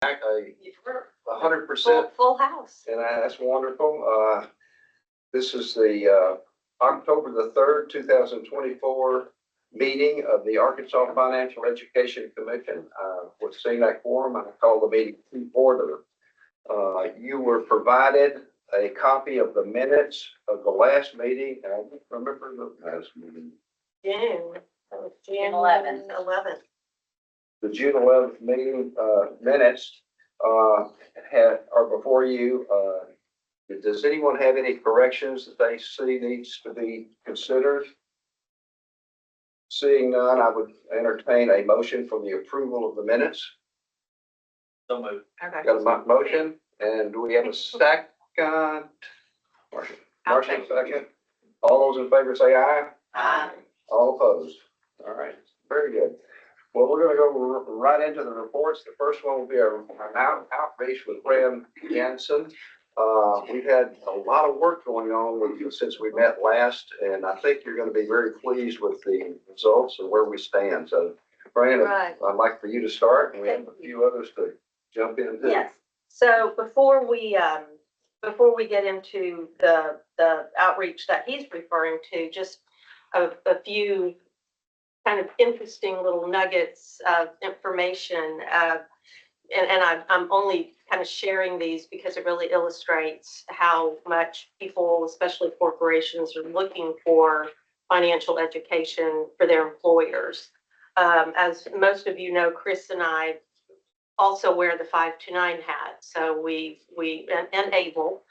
100%, Full house. and that's wonderful. This is the October the 3rd, 2024 meeting of the Arkansas Financial Education Commission. With seeing that quorum, I call the meeting to order. You were provided a copy of the minutes of the last meeting, and I don't remember the last meeting. June. That was June 11th. The June 11th meeting minutes are before you. Does anyone have any corrections that they see needs to be considered? Seeing none, I would entertain a motion for the approval of the minutes. So moved. Okay. Got a motion, and do we have a second? Marcia, second. All those in favor say aye. Aye. All opposed. All right, very good. Well, we're going to go right into the reports. The first one will be our outreach with Graham Jansen. We've had a lot of work going on with you since we met last, and I think you're going to be very pleased with the results and where we stand. So, Graham, Right. I'd like for you to start, and we have a few others to jump in too. Yes. So before we get into the outreach that he's referring to, just a few kind of interesting little nuggets of information. And I'm only kind of sharing these because it really illustrates how much people, especially corporations, are looking for financial education for their employers. As most of you know, Chris and I also wear the 529 hat, so we enable.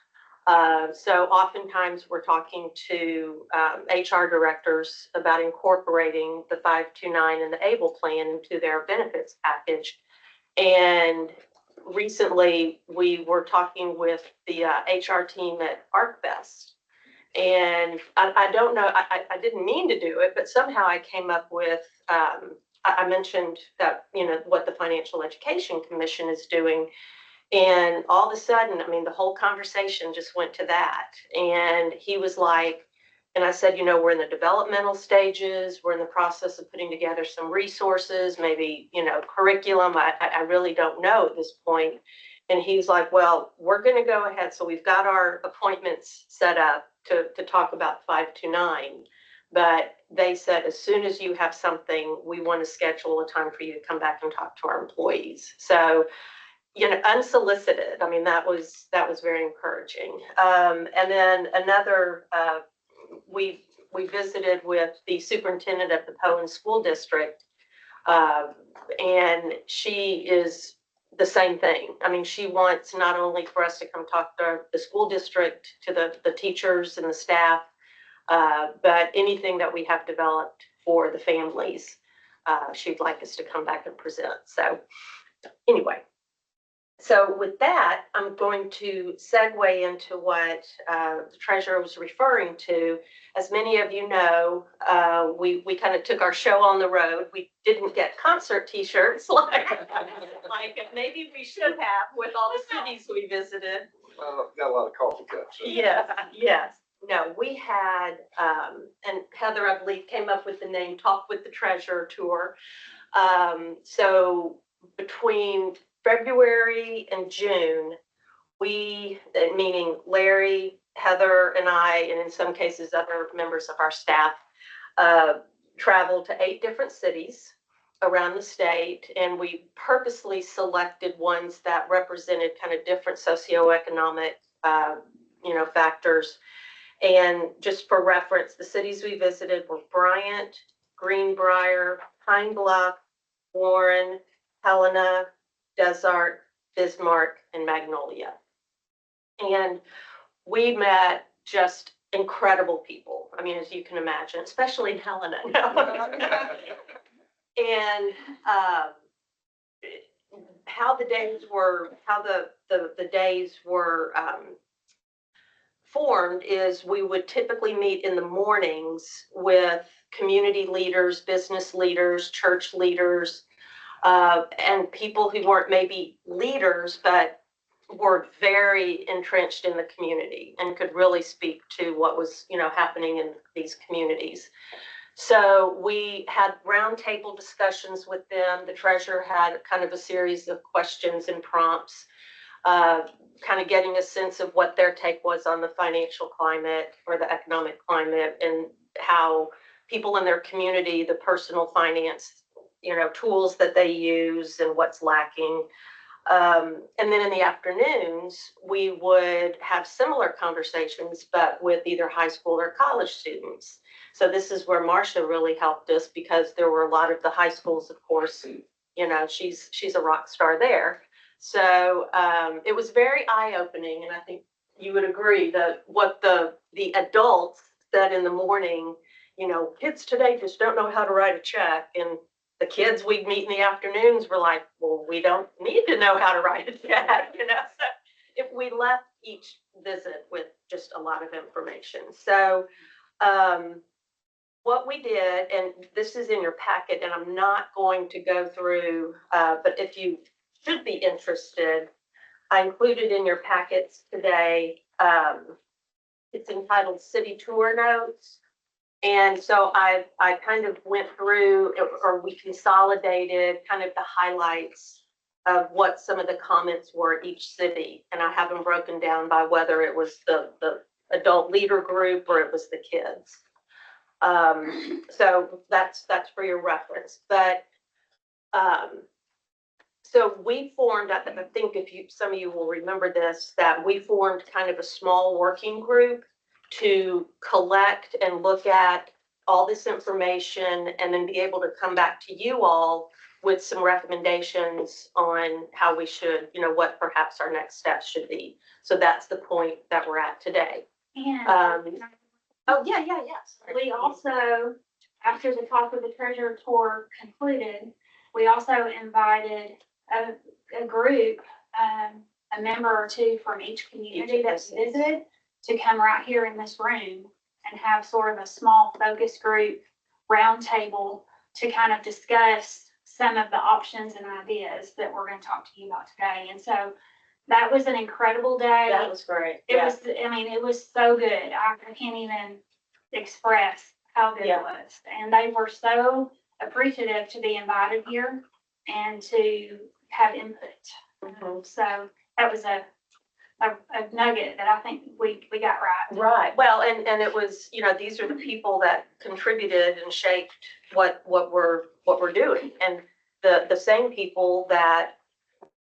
So oftentimes we're talking to HR directors about incorporating the 529 and the ABLE plan into their benefits package. And recently we were talking with the HR team at ArcBest. And I don't know, I didn't mean to do it, but somehow I came up with, I mentioned that, what the Financial Education Commission is doing. And all of a sudden, I mean, the whole conversation just went to that. And he was like, and I said, we're in the developmental stages. We're in the process of putting together some resources, maybe, curriculum. I really don't know at this point. And he's like, well, we're going to go ahead. So we've got our appointments set up to talk about 529. But they said, as soon as you have something, we want to schedule a time for you to come back and talk to our employees. So, unsolicited. I mean, that was very encouraging. And then another, we visited with the superintendent of the Poen School District, and she is the same thing. I mean, she wants not only for us to come talk to the school district, to the teachers and the staff, but anything that we have developed for the families, she'd like us to come back and present. So anyway. So with that, I'm going to segue into what the treasurer was referring to. As many of you know, we kind of took our show on the road. We didn't get concert T-shirts like maybe we should have with all the cities we visited. Well, got a lot of coffee cups. So. Yes, yes. No, we had, and Heather, I believe, came up with the name Talk with the Treasurer Tour. So between February and June, we, meaning Larry, Heather, and I, and in some cases other members of our staff, traveled to 8 different cities around the state, and we purposely selected ones that represented kind of different socioeconomic, factors. And just for reference, the cities we visited were Bryant, Greenbrier, Pine Bluff, Warren, Helena, Desert, Bismarck, and Magnolia. And we met just incredible people. I mean, as you can imagine, especially in Helena. And how the days were formed is we would typically meet in the mornings with community leaders, business leaders, church leaders, and people who weren't maybe leaders, but were very entrenched in the community and could really speak to what was, happening in these communities. So we had roundtable discussions with them. The treasurer had kind of a series of questions and prompts, kind of getting a sense of what their take was on the financial climate or the economic climate, and how people in their community, the personal finance, tools that they use and what's lacking. And then in the afternoons, we would have similar conversations, but with either high school or college students. So this is where Marcia really helped us, because there were a lot of the high schools, of course, she's a rock star there. So it was very eye-opening, and I think you would agree that what the adults said in the morning, kids today just don't know how to write a check, and the kids we'd meet in the afternoons were like, well, we don't need to know how to write a check, So if we left each visit with just a lot of information. So what we did, and this is in your packet, and I'm not going to go through, but if you should be interested, I included in your packets today, it's entitled City Tour Notes. And so I kind of went through, or we consolidated kind of the highlights of what some of the comments were each city. And I have them broken down by whether it was the adult leader group or it was the kids. So that's for your reference. But so we formed, I think some of you will remember this, that we formed kind of a small working group to collect and look at all this information, and then be able to come back to you all with some recommendations on how we should, what perhaps our next steps should be. So that's the point that we're at today. And Oh, yes. we also, after the talk with the treasure tour concluded, we also invited a group, a member or two from each community that visited, to come right here in this room and have sort of a small focus group roundtable to kind of discuss some of the options and ideas that we're going to talk to you about today. And so that was an incredible day. That was great. It was, it was so good. I can't even express how good it was. And they were so appreciative to be invited here and to have input. Mm-hmm. So that was a nugget that I think we got right. Right. Well, and it was, these are the people that contributed and shaped what we're doing. And the same people that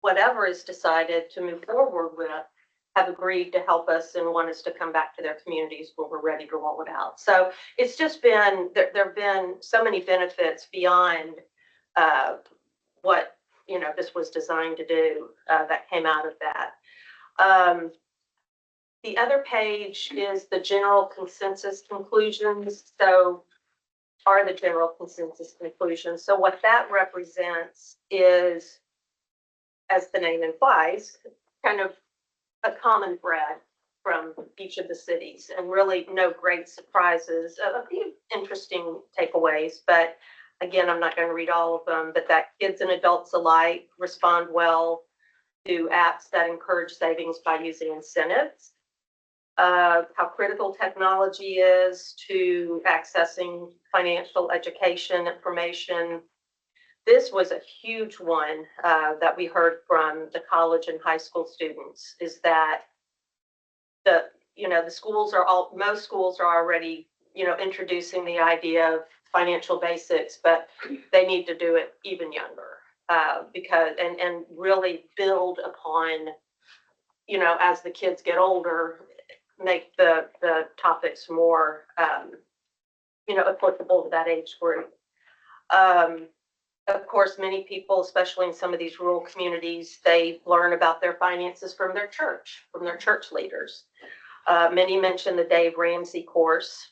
whatever is decided to move forward with have agreed to help us and want us to come back to their communities when we're ready to roll it out. So it's just been, there have been so many benefits beyond what, this was designed to do that came out of that. The other page is the general consensus conclusions. So are the general consensus conclusions. So what that represents is, as the name implies, kind of a common thread from each of the cities, and really no great surprises. A few interesting takeaways, but again, I'm not going to read all of them, but that kids and adults alike respond well to apps that encourage savings by using incentives. How critical technology is to accessing financial education information. This was a huge one that we heard from the college and high school students, is that most schools are already, introducing the idea of financial basics, but they need to do it even younger because and really build upon, as the kids get older, make the topics more, applicable to that age group. Of course, many people, especially in some of these rural communities, they learn about their finances from their church leaders. Many mentioned the Dave Ramsey course.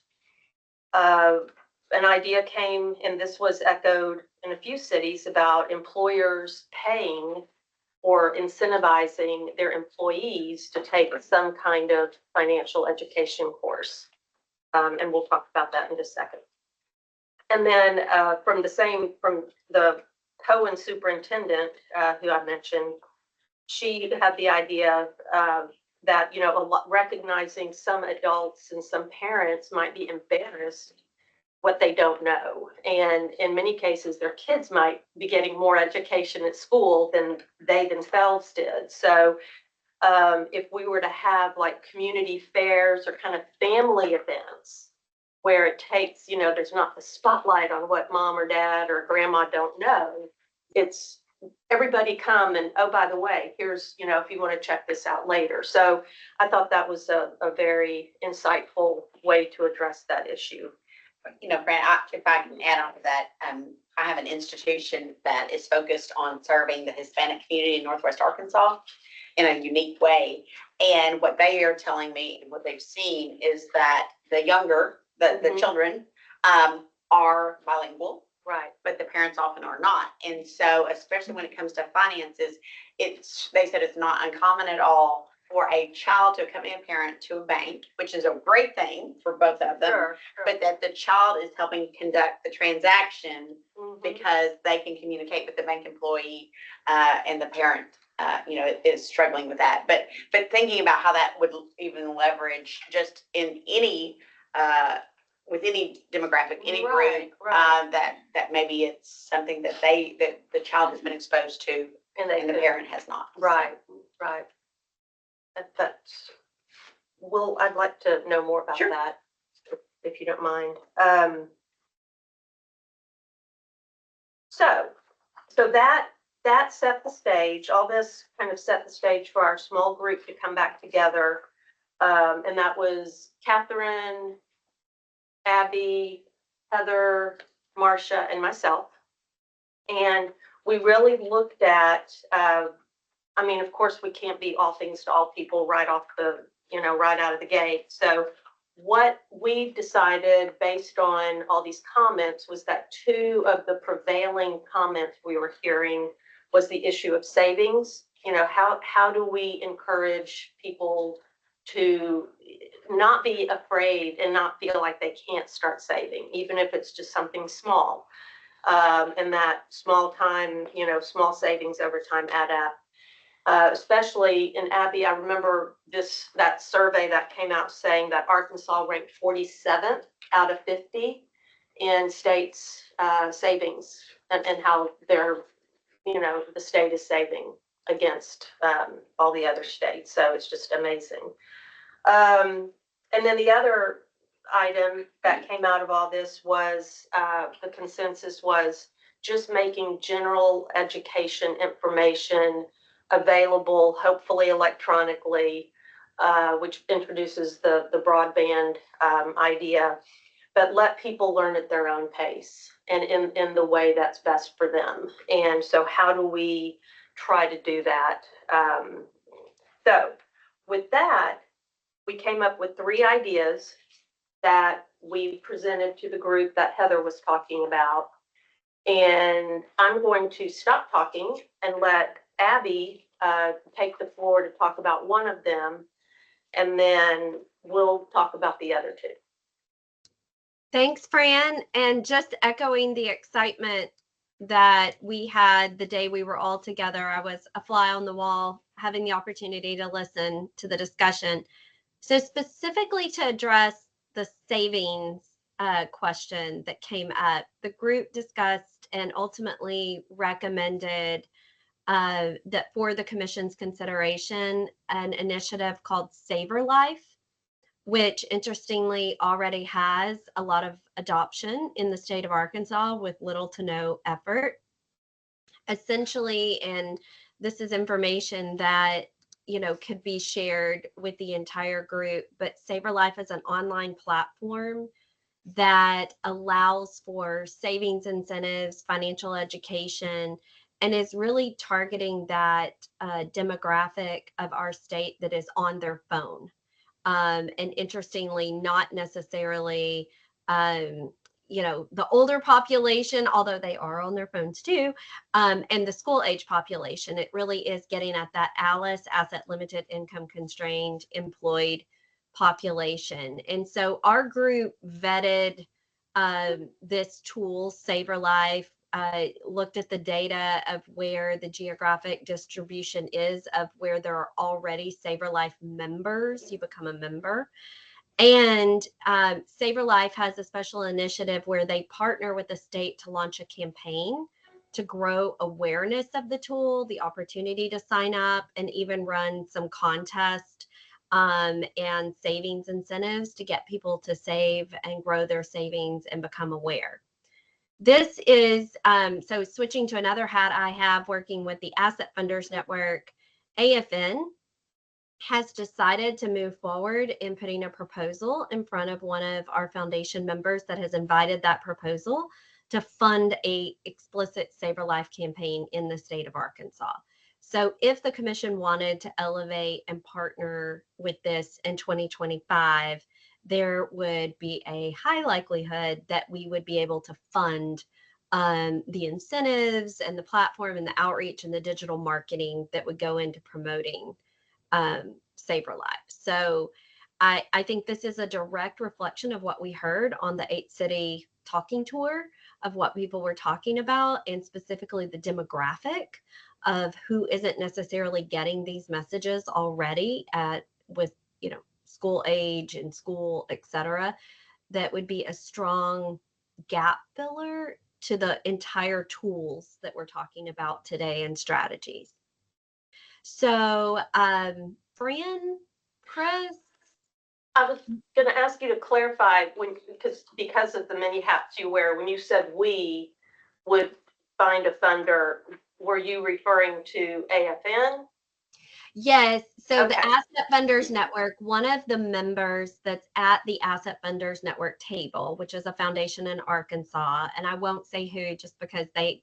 An idea came, and this was echoed in a few cities, about employers paying or incentivizing their employees to take some kind of financial education course. And we'll talk about that in just a second. And then from the Cohen superintendent, who I mentioned, she had the idea that, recognizing some adults and some parents might be embarrassed what they don't know. And in many cases, their kids might be getting more education at school than they themselves did. So if we were to have like community fairs or kind of family events where it takes, you know, there's not the spotlight on what mom or dad or grandma don't know. It's everybody come and, oh, by the way, here's, you know, if you want to check this out later. So I thought that was a very insightful way to address that issue. You know, Fran, if I can add on to that, I have an institution that is focused on serving the Hispanic community in Northwest Arkansas in a unique way. And what they are telling me and what they've seen is that the younger, the children are bilingual, Right. but the parents often are not. And so, especially when it comes to finances, they said it's not uncommon at all for a child to accompany a parent to a bank, which is a great thing for both of them, Sure. but that the child is helping conduct the transaction Mhm. because they can communicate with the bank employee, and the parent, you know, is struggling with that. But thinking about how that would even leverage just in any, with any demographic, any Right, group, right. that maybe it's something that the child has been exposed to And and the could- parent has not. Right, right. That's, well, I'd like to know more about Sure. that, if you don't mind. So that set the stage. All this kind of set the stage for our small group to come back together. And that was Catherine, Abby, Heather, Marcia, and myself. And we really looked at, I mean, of course, we can't be all things to all people right off the, you know, right out of the gate. So what we decided based on all these comments was that two of the prevailing comments we were hearing was the issue of savings. You know, how do we encourage people to not be afraid and not feel like they can't start saving, even if it's just something small. And that small time, you know, small savings over time add up. Especially in Abby, I remember that survey that came out saying that Arkansas ranked 47th out of 50 in states savings and how they're, you know, the state is saving against all the other states. So it's just amazing. And then the other item that came out of all this was the consensus was just making general education information available, hopefully electronically, which introduces the broadband idea, but let people learn at their own pace and in the way that's best for them. And so how do we try to do that? So with that, we came up with 3 ideas that we presented to the group that Heather was talking about. And I'm going to stop talking and let Abby take the floor to talk about one of them, and then we'll talk about the other 2. Thanks, Fran. And just echoing the excitement that we had the day we were all together, I was a fly on the wall, having the opportunity to listen to the discussion. So specifically to address the savings question that came up, the group discussed and ultimately recommended that for the commission's consideration, an initiative called Saver Life, which interestingly already has a lot of adoption in the state of Arkansas with little to no effort. Essentially, and this is information that, you know, could be shared with the entire group, but Saver Life is an online platform that allows for savings incentives, financial education, and is really targeting that demographic of our state that is on their phone. And interestingly, not necessarily, you know, the older population, although they are on their phones too, and the school age population. It really is getting at that ALICE, asset limited, income constrained, employed population. And so our group vetted this tool, Saver Life, looked at the data of where the geographic distribution is of where there are already Saver Life members. You become a member. And Save Your Life has a special initiative where they partner with the state to launch a campaign to grow awareness of the tool, the opportunity to sign up, and even run some contest and savings incentives to get people to save and grow their savings and become aware. This is, so switching to another hat I have working with the Asset Funders Network, AFN has decided to move forward in putting a proposal in front of one of our foundation members that has invited that proposal to fund a explicit Save Your Life campaign in the state of Arkansas. So if the commission wanted to elevate and partner with this in 2025, there would be a high likelihood that we would be able to fund the incentives and the platform and the outreach and the digital marketing that would go into promoting Save Your Life. So I think this is a direct reflection of what we heard on the 8-city talking tour of what people were talking about, and specifically the demographic of who isn't necessarily getting these messages already with school age and school, etc. That would be a strong gap filler to the entire tools that we're talking about today and strategies. So, Fran, Chris, I was going to ask you to clarify because of the many hats you wear, when you said we would find a funder, were you referring to AFN? Yes. So Okay. The Asset Funders Network, one of the members that's at the Asset Funders Network table, which is a foundation in Arkansas, and I won't say who just because they,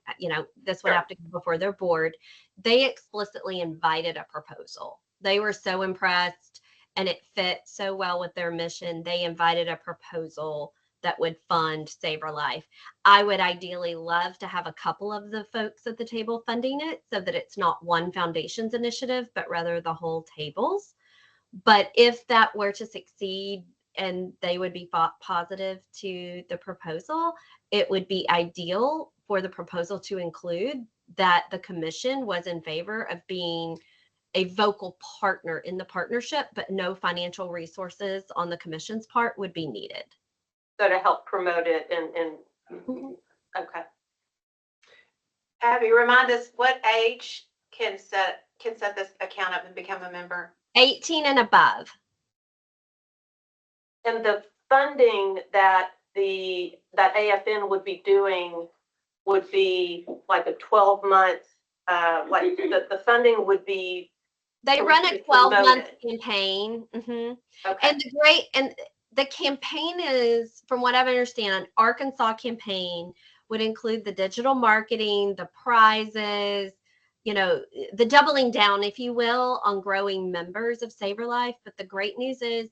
this would have to go before their board. They explicitly invited a proposal. They were so impressed and it fit so well with their mission. They invited a proposal that would fund Save Your Life. I would ideally love to have a couple of the folks at the table funding it so that it's not one foundation's initiative, but rather the whole table's. But if that were to succeed and they would be positive to the proposal, it would be ideal for the proposal to include that the commission was in favor of being a vocal partner in the partnership, but no financial resources on the commission's part would be needed. So to help promote it and okay. Abby, remind us what age can set this account up and become a member? 18 and above. And the funding that AFN would be doing would be like a 12-month, like the funding would be. They run a 12-month campaign. Mm-hmm. Okay. And the campaign is, from what I understand, Arkansas campaign would include the digital marketing, the prizes, the doubling down, if you will, on growing members of Save Your Life. But the great news is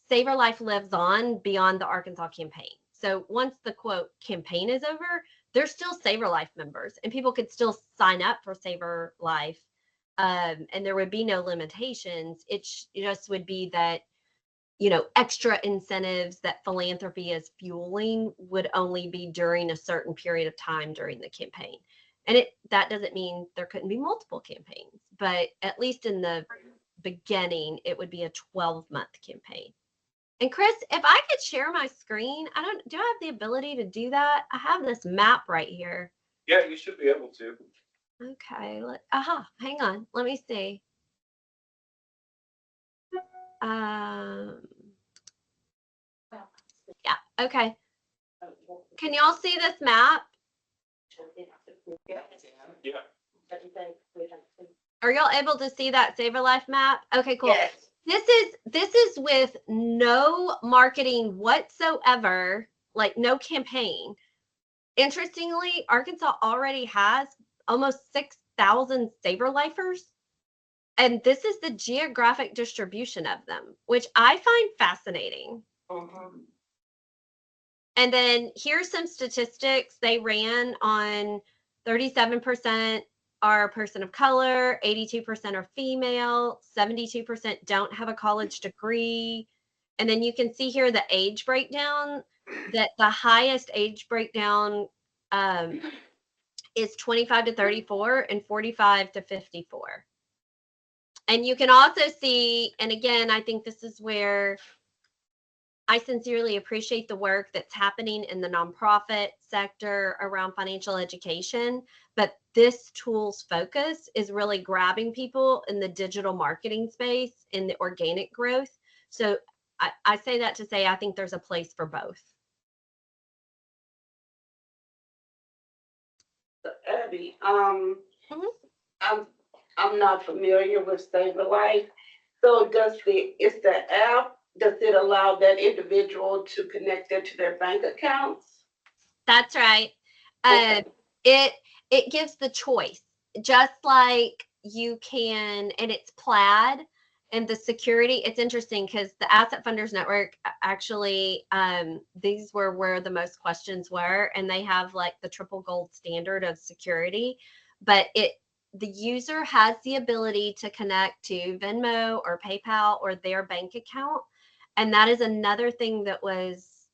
Save Your Life lives on beyond the Arkansas campaign. So once the quote campaign is over, there's still Save Your Life members and people could still sign up for Save Your Life. And there would be no limitations. It just would be that, extra incentives that philanthropy is fueling would only be during a certain period of time during the campaign. And that doesn't mean there couldn't be multiple campaigns, but at least in the beginning, it would be a 12-month campaign. And Chris, if I could share my screen, do I have the ability to do that? I have this map right here. Yeah, you should be able to. Okay, hang on. Let me see. Yeah, okay. Can y'all see this map? Yeah. Are y'all able to see that Save Your Life map? Okay, cool. Yes. This is with no marketing whatsoever, like no campaign. Interestingly, Arkansas already has almost 6,000 Save Your Lifers. And this is the geographic distribution of them, which I find fascinating. Mm-hmm. And then here's some statistics. They ran on 37% are a person of color, 82% are female, 72% don't have a college degree. And then you can see here the age breakdown, that the highest age breakdown is 25 to 34 and 45 to 54. And you can also see, and again, I think this is where I sincerely appreciate the work that's happening in the nonprofit sector around financial education, but this tool's focus is really grabbing people in the digital marketing space, in the organic growth. So I say that to say I think there's a place for both. Abby, Mhm. I'm not familiar with Save a Life. So is the app, does it allow that individual to connect it to their bank accounts? That's right. Okay. It gives the choice, just like you can, and it's Plaid and the security. It's interesting because the Asset Funders Network actually, these were where the most questions were, and they have like the triple gold standard of security, but the user has the ability to connect to Venmo or PayPal or their bank account, and that is another thing that was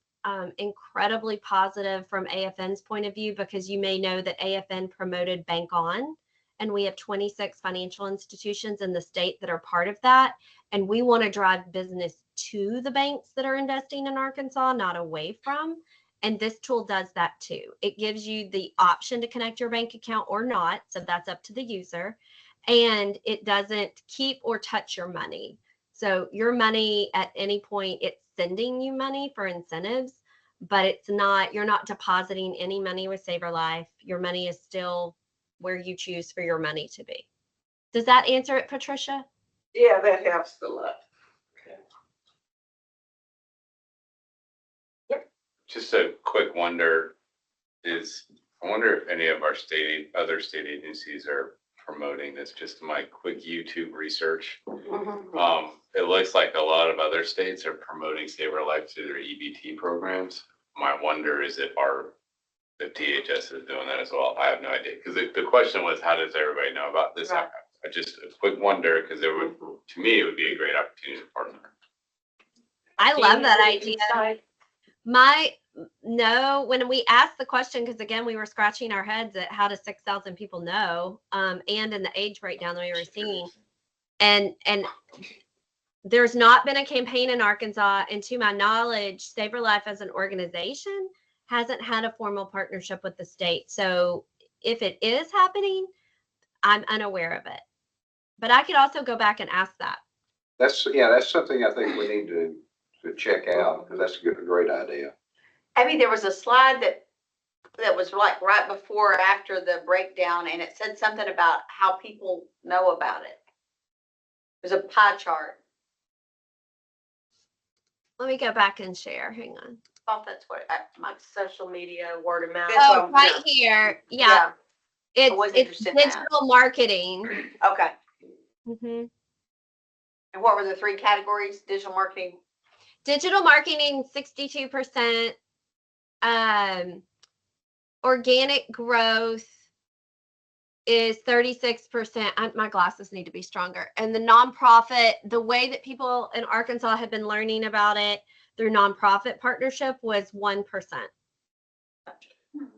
incredibly positive from AFN's point of view, because you may know that AFN promoted Bank On, and we have 26 financial institutions in the state that are part of that. And we want to drive business to the banks that are investing in Arkansas, not away from. And this tool does that too. It gives you the option to connect your bank account or not. So that's up to the user. And it doesn't keep or touch your money. So your money at any point, it's sending you money for incentives, but it's not, you're not depositing any money with Save Our Life. Your money is still where you choose for your money to be. Does that answer it, Patricia? Yeah, that helps a lot. Just a quick wonder is, I wonder if any of our other state agencies are promoting this. Just my quick YouTube research. It looks like a lot of other states are promoting Save Our Life through their EBT programs. My wonder is if the DHS is doing that as well. I have no idea. Because the question was, how does everybody know about this? Right. I just a quick wonder, because it would, to me, it would be a great opportunity to partner. I love that idea. Inside. No, when we asked the question, because again, we were scratching our heads at how does 6,000 people know, and in the age breakdown that we were seeing, and there's not been a campaign in Arkansas, and to my knowledge, Save Our Life as an organization hasn't had a formal partnership with the state. So if it is happening, I'm unaware of it. But I could also go back and ask that. That's something I think we need to check out, because that's a great idea. Abby, there was a slide that was like right before or after the breakdown, and it said something about how people know about it. There's a pie chart. Let me go back and share. Hang on. I thought that's what my Social media, word of mouth. That's what Oh, I'm- right here. Yeah. was It's interested in that. digital marketing. Okay. Mm-hmm. And what were the three categories? Digital marketing. Digital marketing, 62%. Organic growth is 36%. My glasses need to be stronger. And the nonprofit, the way that people in Arkansas have been learning about it through nonprofit partnership was 1%.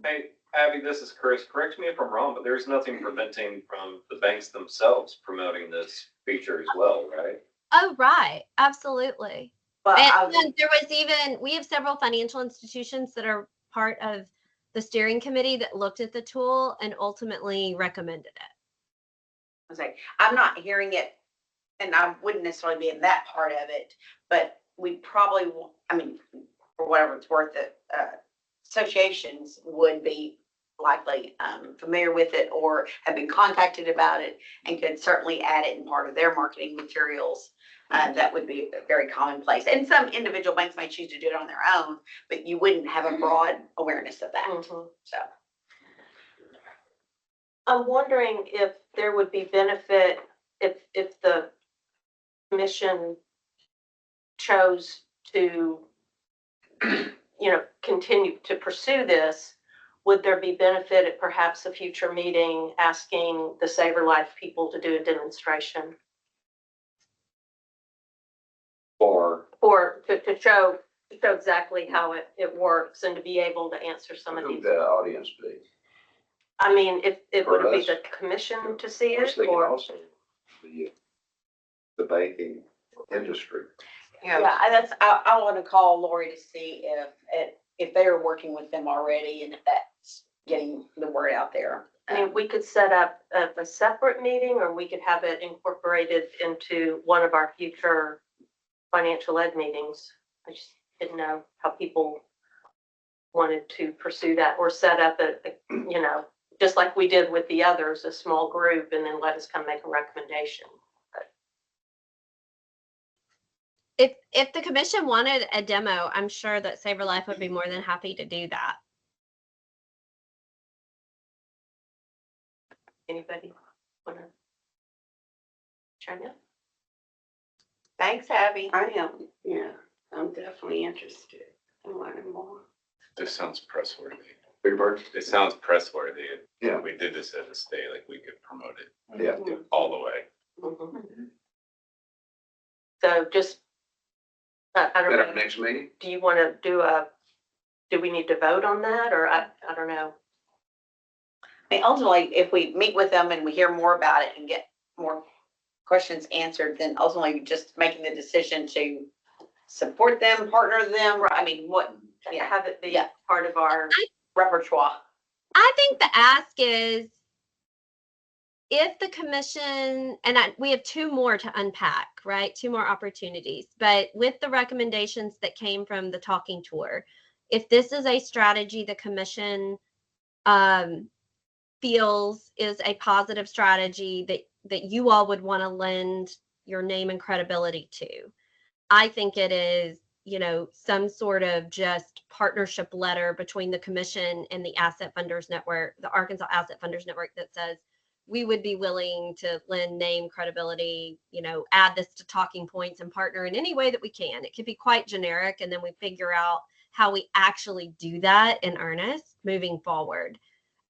Hey, Abby, this is Chris. Correct me if I'm wrong, but there's nothing preventing from the banks themselves promoting this feature as well, right? Oh, right. Absolutely. But And there was we have several financial institutions that are part of the steering committee that looked at the tool and ultimately recommended it. I was like, I'm not hearing it, and I wouldn't necessarily be in that part of it, but we probably, I mean, for whatever it's worth, associations would be likely familiar with it or have been contacted about it and could certainly add it in part of their marketing materials. That would be very commonplace. And some individual banks might choose to do it on their own, but you wouldn't have a broad awareness of that. So I'm wondering if there would be benefit if the commission chose to, continue to pursue this. Would there be benefit at perhaps a future meeting asking the Save Our Life people to do a demonstration to show exactly how it works and to be able to answer some of Who these? the audience be? I mean, if it For would be us? the commission to see I was it, thinking or also the banking industry. Yeah, I want to call Lori to see if they're working with them already and if that's getting the word out there. I mean, we could set up a separate meeting, or we could have it incorporated into one of our future financial ed meetings. I just didn't know how people wanted to pursue that, or set up just like we did with the others, a small group, and then let us come make a recommendation. If the commission wanted a demo, I'm sure that Save Our Life would be more than happy to do that. Anybody want to chime in? Thanks, Abby. I am, yeah, I'm definitely interested in learning more. This sounds pressworthy. Big Bird? It sounds pressworthy. Yeah. If we did this as a state, like we could promote it Yeah. all the way. Mhm. So just, I don't At our know, next meeting? do you want to do we need to vote on that, or I don't know? I mean, ultimately, if we meet with them and we hear more about it and get more questions answered, then ultimately just making the decision to support them, partner them, I mean, what, yeah, Have it be Yeah. part of our, repertoire. I think the ask is if the commission, and we have two more to unpack, right? Two more opportunities, but with the recommendations that came from the talking tour, if this is a strategy the commission feels is a positive strategy that you all would want to lend your name and credibility to, I think it is, some sort of just partnership letter between the commission and the Asset Funders Network, the Arkansas Asset Funders Network, that says we would be willing to lend name credibility, add this to talking points and partner in any way that we can. It could be quite generic, and then we figure out how we actually do that in earnest moving forward.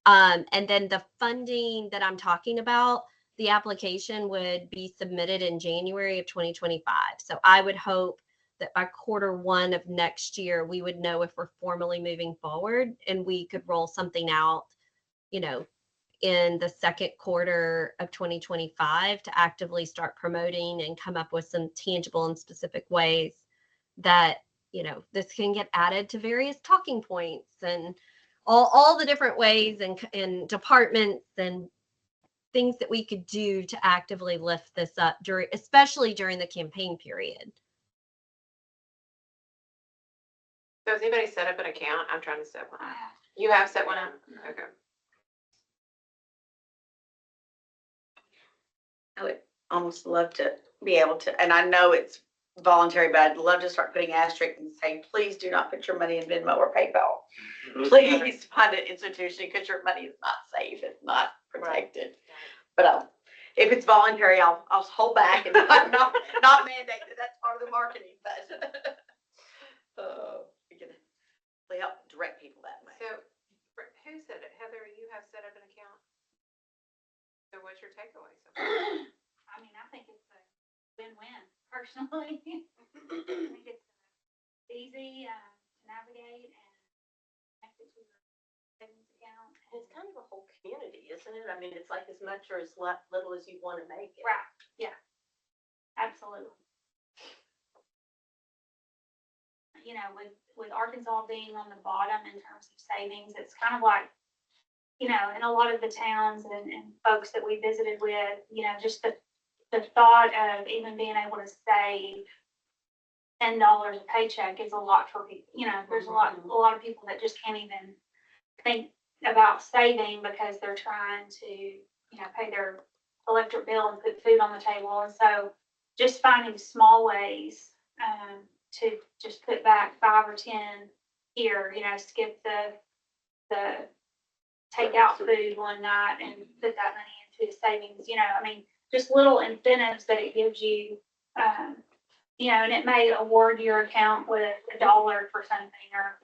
And then the funding that I'm talking about, the application would be submitted in January of 2025. So I would hope that by Q1 of next year, we would know if we're formally moving forward, and we could roll something out, in the second quarter of 2025 to actively start promoting and come up with some tangible and specific ways that, this can get added to various talking points and all the different ways and departments and things that we could do to actively lift this up especially during the campaign period. So has anybody set up an account? I'm trying to set one up. You have set one up? Okay. I would almost love to be able to, and I know it's voluntary, but I'd love to start putting asterisks and say, please do not put your money in Venmo or PayPal. Please find an institution, because your money is not safe, it's not protected. But if it's voluntary, I'll hold back and not mandate that that's part of the marketing, but we can help direct people that way. So who said it? Heather, you have set up an account? So what's your takeaway? I mean, I think it's a win-win personally. I think it's easy to navigate and connect it to your savings account. It's kind of a whole community, isn't it? I mean, it's like as much or as little as you want to make it. Right, yeah, absolutely. With Arkansas being on the bottom in terms of savings, it's kind of like, in a lot of the towns and folks that we visited with, just the thought of even being able to save $10 a paycheck is a lot for people. There's a lot of people that just can't even think about saving because they're trying to, pay their electric bill and put food on the table. And so just finding small ways to just put back 5 or 10 here, skip the take out food one night and put that money into savings, just little incentives that it gives you, and it may award your account with $1 for something or,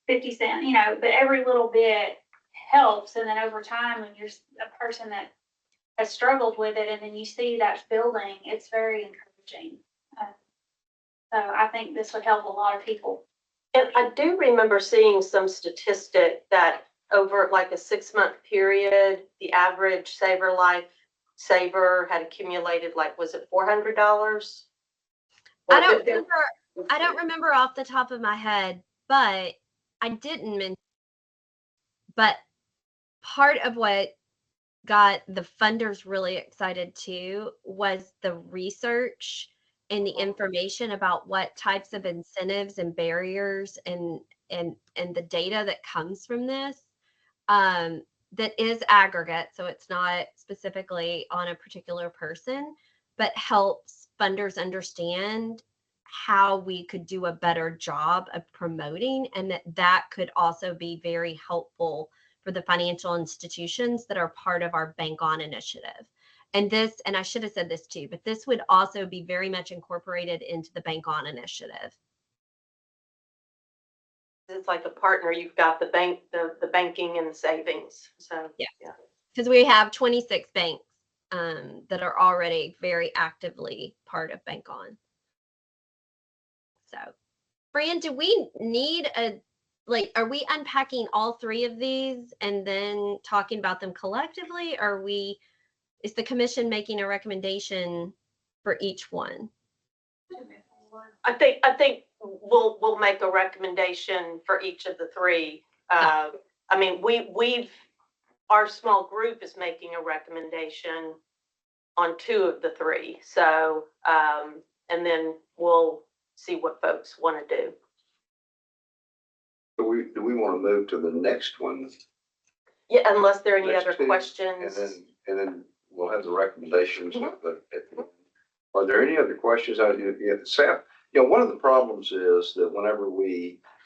50 cents, but every little bit helps. And then over time, when you're a person that has struggled with it and then you see that building, it's very encouraging. So I think this would help a lot of people. And I do remember seeing some statistic that over like a 6-month period, the average Save Our Life saver had accumulated, was it $400? I don't remember off the top of my head, but I didn't mention, but part of what got the funders really excited too was the research and the information about what types of incentives and barriers and the data that comes from this, that is aggregate, so it's not specifically on a particular person, but helps funders understand how we could do a better job of promoting, and that could also be very helpful for the financial institutions that are part of our Bank On initiative. And this, and I should have said this too, but this would also be very much incorporated into the Bank On initiative. It's like a partner. You've got the bank, the banking and savings. So yeah, because we have 26 banks that are already very actively part of Bank On. So, Fran, do we need are we unpacking all three of these and then talking about them collectively? Or is the commission making a recommendation for each one? I think we'll make a recommendation for each of the three. I mean, our small group is making a recommendation on 2 of the 3. So, and then we'll see what folks want to do. Do we want to move to the next one? Yeah, unless there are any Next other 2, questions. And then we'll have the recommendations. Are there any other questions? Sam, one of the problems is that whenever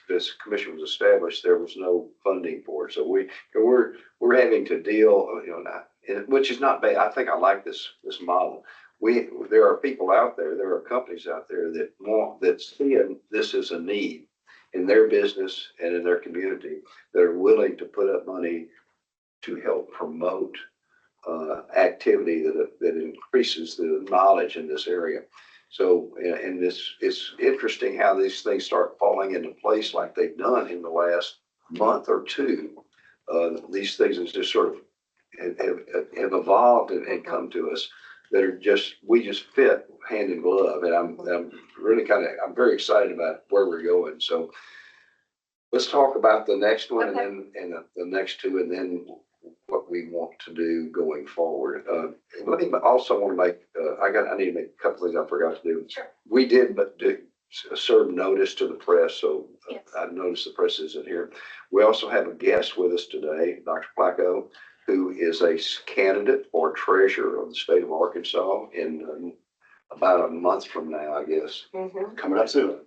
this commission was established, there was no funding for it. So we're having to deal, which is not bad. I think I like this model. There are people out there, there are companies out there that see this as a need in their business and in their community, that are willing to put up money to help promote activity that increases the knowledge in this area. So, and it's interesting how these things start falling into place like they've done in the last month or 2. These things have just sort of have evolved and come to us that are we just fit hand in glove. And I'm really I'm very excited about where we're going. So let's talk about the next one. Okay. and the next 2, and then what we want to do going forward. Let me also want to make, I need to make a couple things I forgot to do. Sure. We did serve notice to the press, so yes. I noticed the press isn't here. We also have a guest with us today, Dr. Placco, who is a candidate for treasurer of the state of Arkansas in about a month from now, I guess. Mm-hmm. Coming up soon.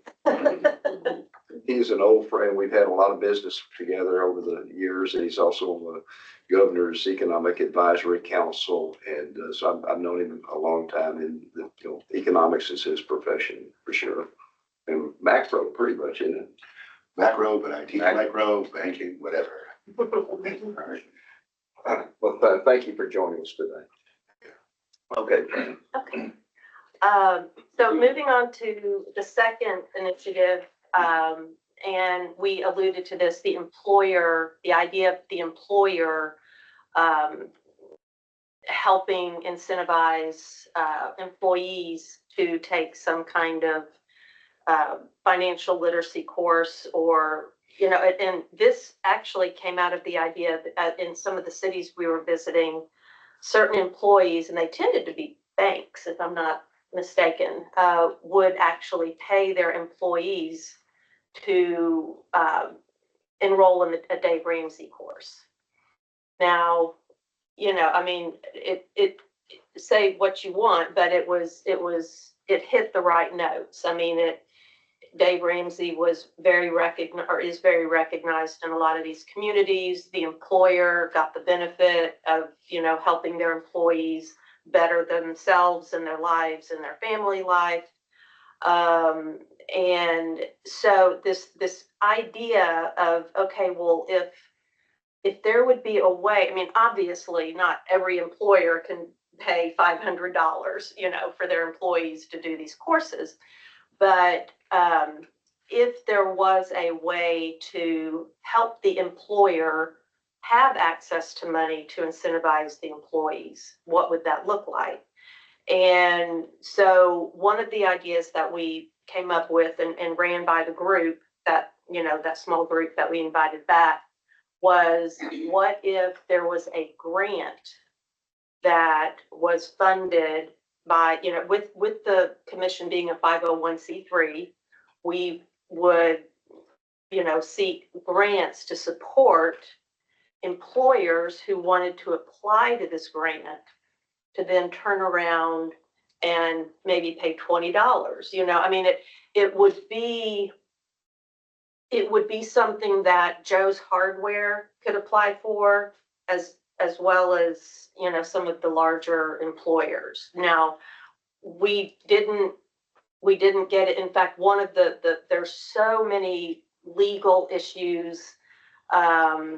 He's an old friend. We've had a lot of business together over the years, and he's also the governor's economic advisory council. And so I've known him a long time, and economics is his profession for sure. And macro, pretty much, isn't it? Macro, but I teach micro, banking, whatever. All right. Well, thank you for joining us today. Okay. Okay. So moving on to the second initiative, and we alluded to this, the idea of the employer helping incentivize employees to take some kind of financial literacy course, or, and this actually came out of the idea that in some of the cities we were visiting, certain employees, and they tended to be banks, if I'm not mistaken, would actually pay their employees to enroll in a Dave Ramsey course. Now, I mean, it say what you want, but it hit the right notes. I mean, Dave Ramsey was very recognized, or is very recognized in a lot of these communities. The employer got the benefit of, helping their employees better themselves and their lives and their family life. And so this idea of, okay, well, if there would be a way, I mean, obviously not every employer can pay $500, for their employees to do these courses. But if there was a way to help the employer have access to money to incentivize the employees, what would that look like? And so one of the ideas that we came up with and ran by the group that, that small group that we invited back was, what if there was a grant that was funded by, with the commission being a 501c3, we would, seek grants to support employers who wanted to apply to this grant to then turn around and maybe pay $20. I mean, it would be something that Joe's Hardware could apply for, as well as, some of the larger employers. Now, we didn't get it. In fact, one of there's so many legal issues. I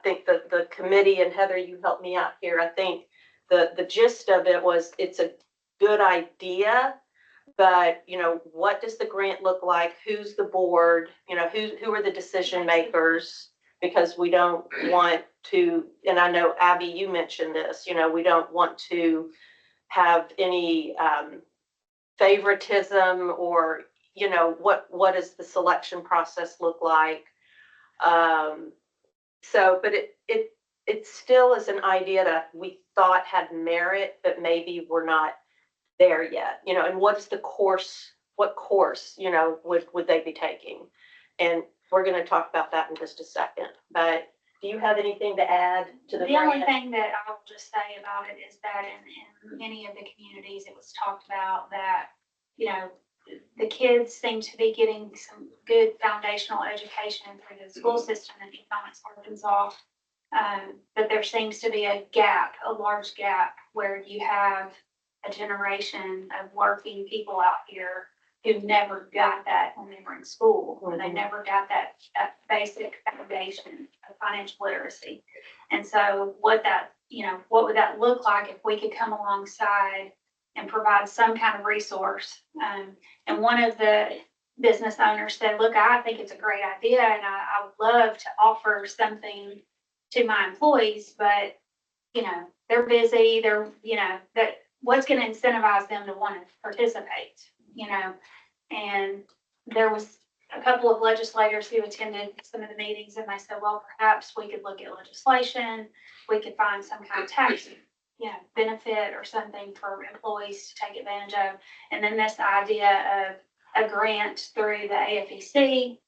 think the committee, and Heather, you helped me out here. I think the gist of it was, it's a good idea, but what does the grant look like? Who's the board? Who are the decision makers? Because we don't want to, and I know Abby, you mentioned this, we don't want to have any favoritism, or what does the selection process look like? So, but it still is an idea that we thought had merit, but maybe we're not there yet, and what course, would they be taking? And we're going to talk about that in just a second. But do you have anything to add to the only grant? thing that I will just say about it is that in many of the communities, it was talked about that, the kids seem to be getting some good foundational education through the school system in Economics, Arkansas. But there seems to be a large gap, where you have a generation of working people out here who never got that when they were in school, or they never got that basic foundation of financial literacy. And so what would that look like if we could come alongside and provide some kind of resource? And one of the business owners said, look, I think it's a great idea, and I would love to offer something to my employees, but they're busy, that what's going to incentivize them to want to participate, and there was a couple of legislators who attended some of the meetings, and they said, well, perhaps we could look at legislation, we could find some kind of tax, benefit or something for employees to take advantage of. And then this idea of a grant through the AFEC,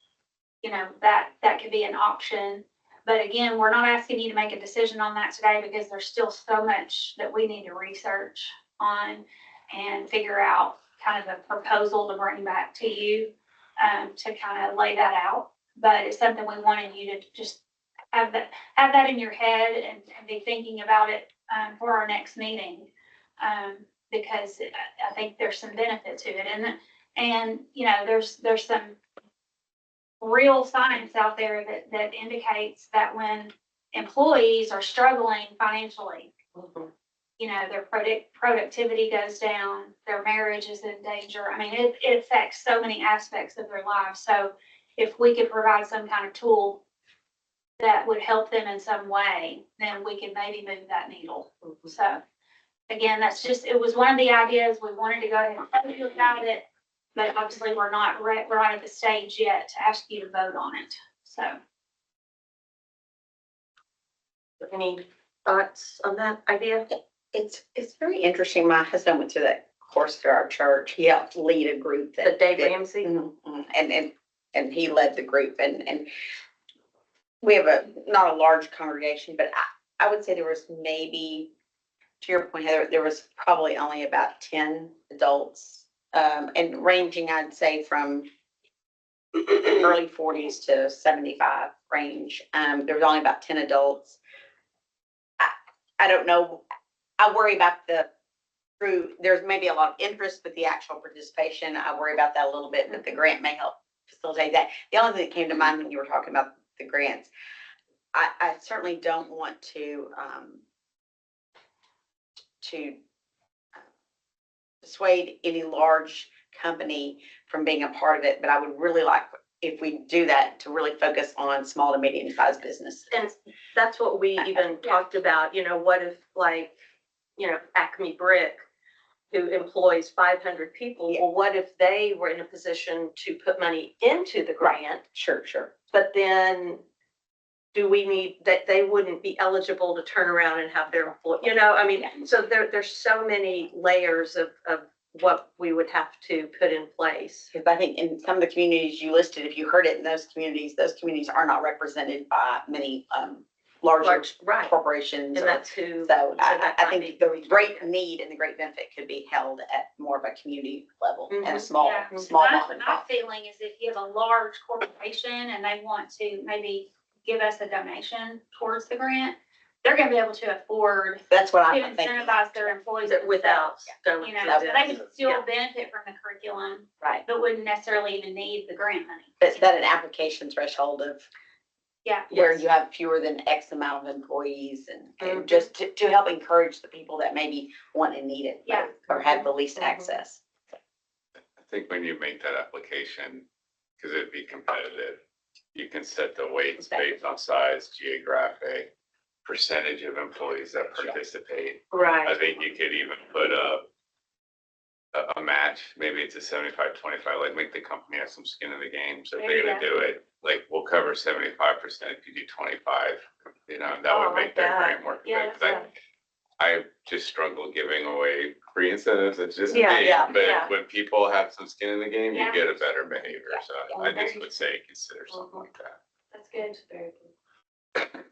that could be an option. But again, we're not asking you to make a decision on that today, because there's still so much that we need to research on and figure out kind of a proposal to bring back to you, to kind of lay that out. But it's something we wanted you to just have that in your head and be thinking about it for our next meeting, because I think there's some benefit to it. And there's some real science out there that indicates that when employees are struggling financially, their productivity goes down, their marriage is in danger. I mean, it affects so many aspects of their lives. So if we could provide some kind of tool that would help them in some way, then we could maybe move that needle. So again, it was one of the ideas. We wanted to go ahead and tell you about it, but obviously we're not right at the stage yet to ask you to vote on it. So. Any thoughts on that idea? It's very interesting. My husband went through that course through our church. He helped lead a group The Dave Ramsey? And he led the group, and we have not a large congregation, but I would say there was maybe, to your point, Heather, there was probably only about 10 adults, and ranging, I'd say, from early 40s to 75 range. There was only about 10 adults. I don't know. I worry about there's maybe a lot of interest, but the actual participation, I worry about that a little bit, but the grant may help facilitate that. The only thing that came to mind when you were talking about the grants, I certainly don't want to dissuade any large company from being a part of it, but I would really like, if we do that, to really focus on small to medium sized business. And that's what we even talked about, what if, like, Acme Brick who employs 500 people. Yeah. Well, what if they were in a position to put money into the grant, Sure, sure. but then do we need, that they wouldn't be eligible to turn around and have their employee, I mean, so there's so many layers of what we would have to put in place. Because I think in some of the communities you listed, if you heard it in those communities are not represented by many larger Right, corporations. and that's who. So I that might think be- the great need and the great benefit could be held at more of a community level and a Mhm. small, Yeah. small My, mom and my pop. feeling is if you have a large corporation and they want to maybe give us a donation towards the grant, they're gonna be able to afford That's what to I'm thinking. incentivize their employees Without themselves. going You know, through so this. they could still Yeah. benefit from the curriculum, Right. but wouldn't necessarily even need the grant money. But set an application threshold of Yeah. where Yes. you have fewer than X amount of employees and Mhm. just to help encourage the people that maybe want and need it. Yeah. Or have the least Mhm. access. I think when you make that application, because it'd be competitive, you can set the weights based on size, geographic, percentage of employees that participate. I Right, think you could even put a match, maybe it's a 75-25, like make the company have some skin in the game. So if There they're you gonna do it, like we'll cover 75% if you do 25, that Oh, would I make like their that. grant more Yeah, competitive. 'Cause I just struggle giving away free incentives. It's just Yeah, me. yeah, But yeah. when people have some skin in the game, you Yeah. get a better behavior. Yeah, So yeah. I just would say consider something like that. That's good. very good.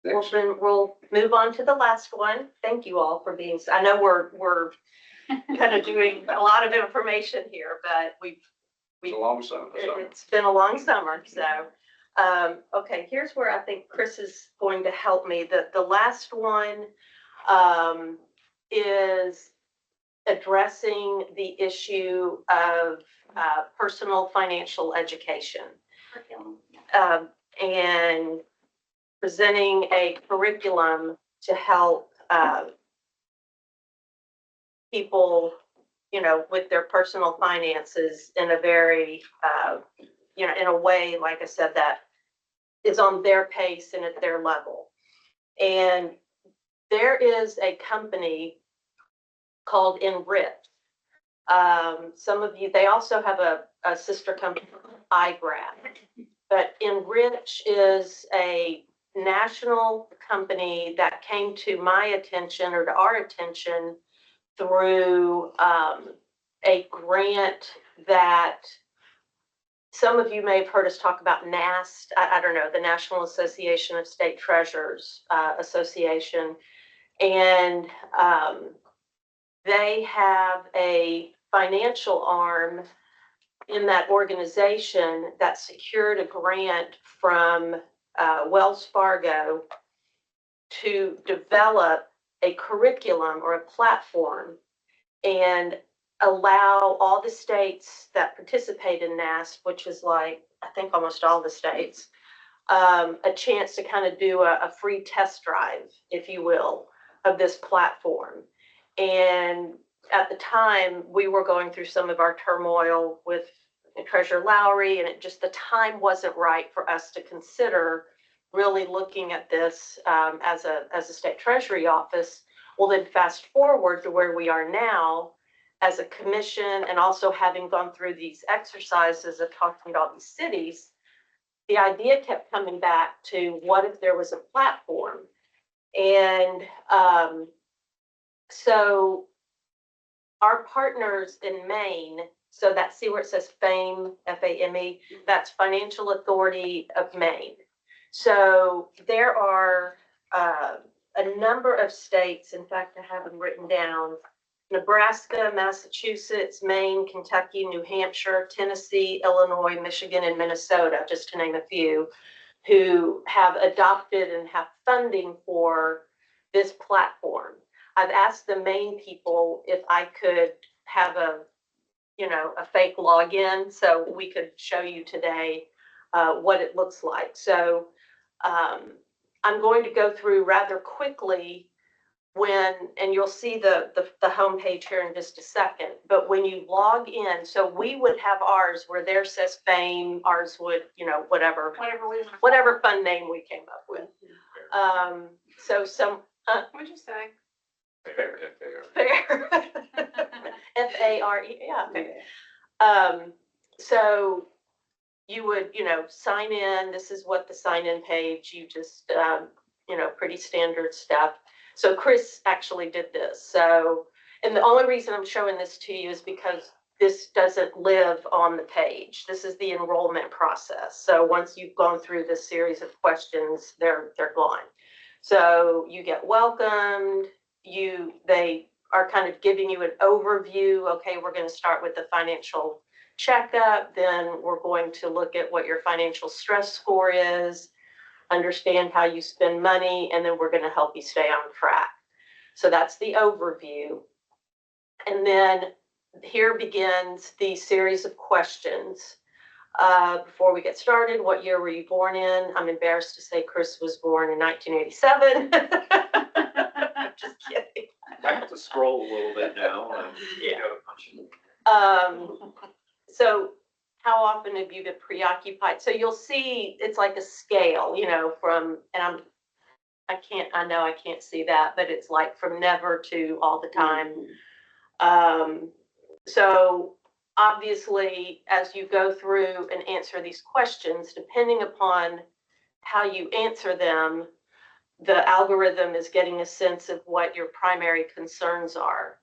Well, Next, then we'll move on to the last one. Thank you all for being, I know we're kind of doing a lot of information here, but it's a long summer. it's been a long summer, so. Okay, here's where I think Chris is going to help me. The last one, is addressing the issue of, personal financial education. Curriculum. And presenting a curriculum to help, people, with their personal finances in a very, in a way, like I said, that is on their pace and at their level. And there is a company called Enrich. Some of you, they also have a sister company, iGrad. But Enrich is a national company that came to my attention or to our attention through a grant that some of you may have heard us talk about NAST. I don't know, the National Association of State Treasurers Association. And they have a financial arm in that organization that secured a grant from Wells Fargo to develop a curriculum or a platform and allow all the states that participate in NASP, which is like, I think almost all the states, a chance to kind of do a free test drive, if you will, of this platform. And at the time, we were going through some of our turmoil with Treasurer Lowry, and the time wasn't right for us to consider really looking at this as a state treasury office. Well, then fast forward to where we are now as a commission, and also having gone through these exercises of talking to all these cities, the idea kept coming back to what if there was a platform? And so our partners in Maine, so that, see where it says FAME, FAME, that's Financial Authority of Maine. So there are a number of states, in fact, I have them written down: Nebraska, Massachusetts, Maine, Kentucky, New Hampshire, Tennessee, Illinois, Michigan, and Minnesota, just to name a few, who have adopted and have funding for this platform. I've asked the Maine people if I could have a fake login so we could show you today what it looks like. So I'm going to go through rather quickly and you'll see the homepage here in just a second, but when you log in, so we would have ours where there says FAME, ours would, whatever Whatever we want. whatever fun name we came up with. So some, What'd you say? Fair. fair. FARE, yeah, fair. So you would, sign in, this is what the sign-in page, you just, pretty standard stuff. So Chris actually did this. So, and the only reason I'm showing this to you is because this doesn't live on the page. This is the enrollment process. So once you've gone through this series of questions, they're gone. So you get welcomed, they are kind of giving you an overview. Okay, we're going to start with the financial checkup, then we're going to look at what your financial stress score is, understand how you spend money, and then we're going to help you stay on track. So that's the overview. And then here begins the series of questions. Before we get started, what year were you born in? I'm embarrassed to say Chris was born in 1987. I'm just kidding. I have to scroll a little bit now. Yeah. Go to punch. So how often have you been preoccupied? So you'll see it's like a scale, from, and I know I can't see that, but it's like from never to all the time. So obviously, as you go through and answer these questions, depending upon how you answer them, the algorithm is getting a sense of what your primary concerns are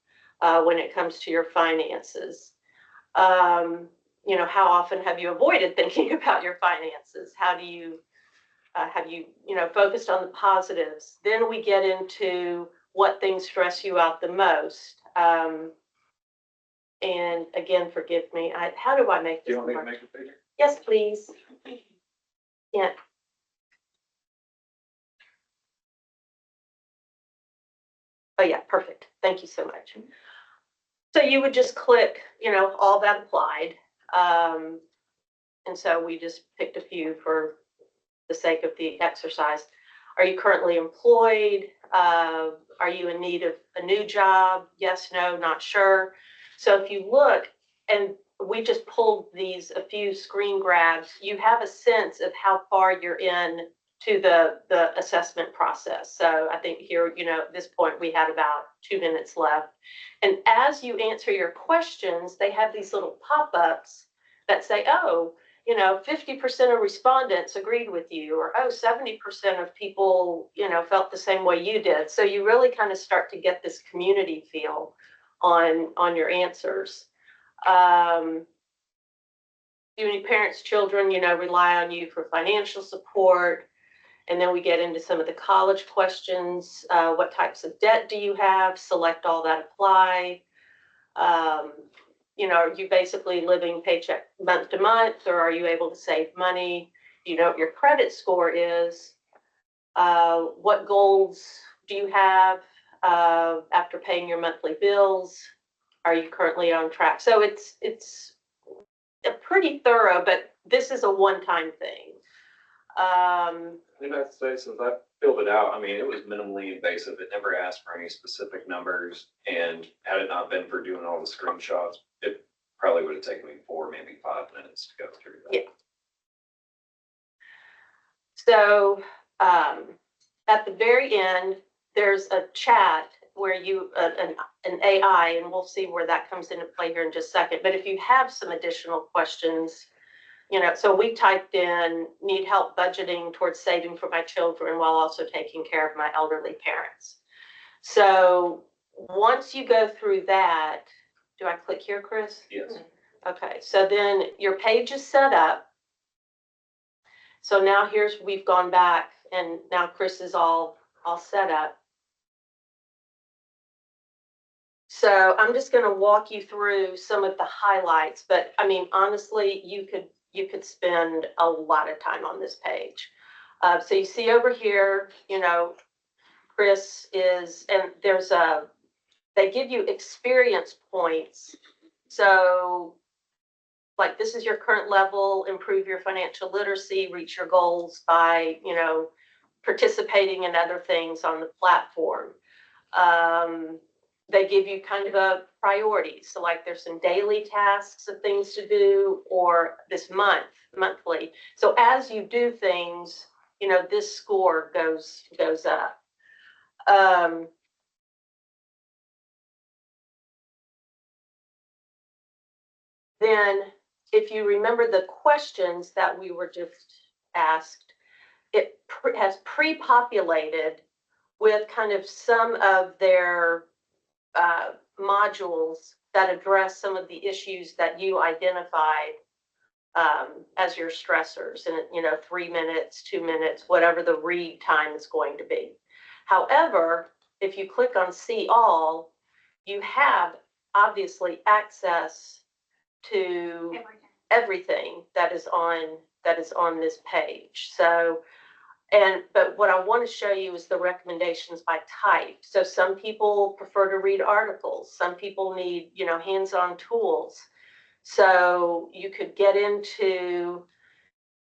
when it comes to your finances. How often have you avoided thinking about your finances? How do you, have you, focused on the positives? Then we get into what things stress you out the most. And again, forgive me, how do I make Do this you want me to work? make a figure? Yes, please. Yeah. Oh, yeah, perfect. Thank you so much. So you would just click, all that applied. And so we just picked a few for the sake of the exercise. Are you currently employed? Are you in need of a new job? Yes, no, not sure. So if you look, and we just pulled a few screen grabs, you have a sense of how far you're in to the assessment process. So I think here, at this point, we had about 2 minutes left. And as you answer your questions, they have these little pop-ups that say, oh, 50% of respondents agreed with you, or 70% of people, felt the same way you did. So you really kind of start to get this community feel on your answers. Do any parents, children, rely on you for financial support? And then we get into some of the college questions. What types of debt do you have? Select all that apply. Are you basically living paycheck month to month, or are you able to save money? Do you know what your credit score is? What goals do you have after paying your monthly bills? Are you currently on track? So it's a pretty thorough, but this is a one-time thing. I have to say, since I filled it out, it was minimally invasive. It never asked for any specific numbers. And had it not been for doing all the screenshots, it probably would have taken me 4, maybe 5 minutes to go through that. Yeah. So at the very end, there's a chat where you, an AI, and we'll see where that comes into play here in just a second. But if you have some additional questions, so we typed in, need help budgeting towards saving for my children while also taking care of my elderly parents. So once you go through that, do I click here, Chris? Yes. Okay, so then your page is set up. So now we've gone back, and now Chris is all set up. So I'm just going to walk you through some of the highlights, but honestly, you could spend a lot of time on this page. So you see over here, Chris is, and they give you experience points. So like, this is your current level, improve your financial literacy, reach your goals by, participating in other things on the platform. They give you kind of a priority. So like, there's some daily tasks of things to do, or this monthly. So as you do things, this score goes up. Then if you remember the questions that we were just asked, it has pre-populated with kind of some of their modules that address some of the issues that you identified as your stressors, and 3 minutes, 2 minutes, whatever the read time is going to be. However, if you click on see all, you have obviously access to everything that is on this page. So, but what I want to show you is the recommendations by type. So some people prefer to read articles. Some people need, hands-on tools. So you could get into,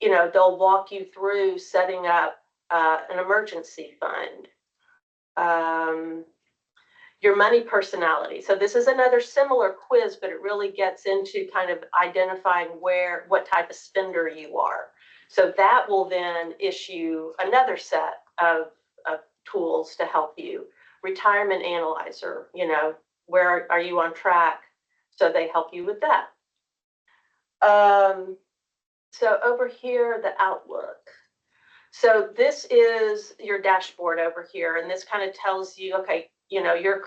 they'll walk you through setting up an emergency fund. Your money personality. So this is another similar quiz, but it really gets into kind of identifying what type of spender you are. So that will then issue another set of tools to help you. Retirement analyzer, where are you on track? So they help you with that. So over here, the Outlook. So this is your dashboard over here, and this kind of tells you, okay, your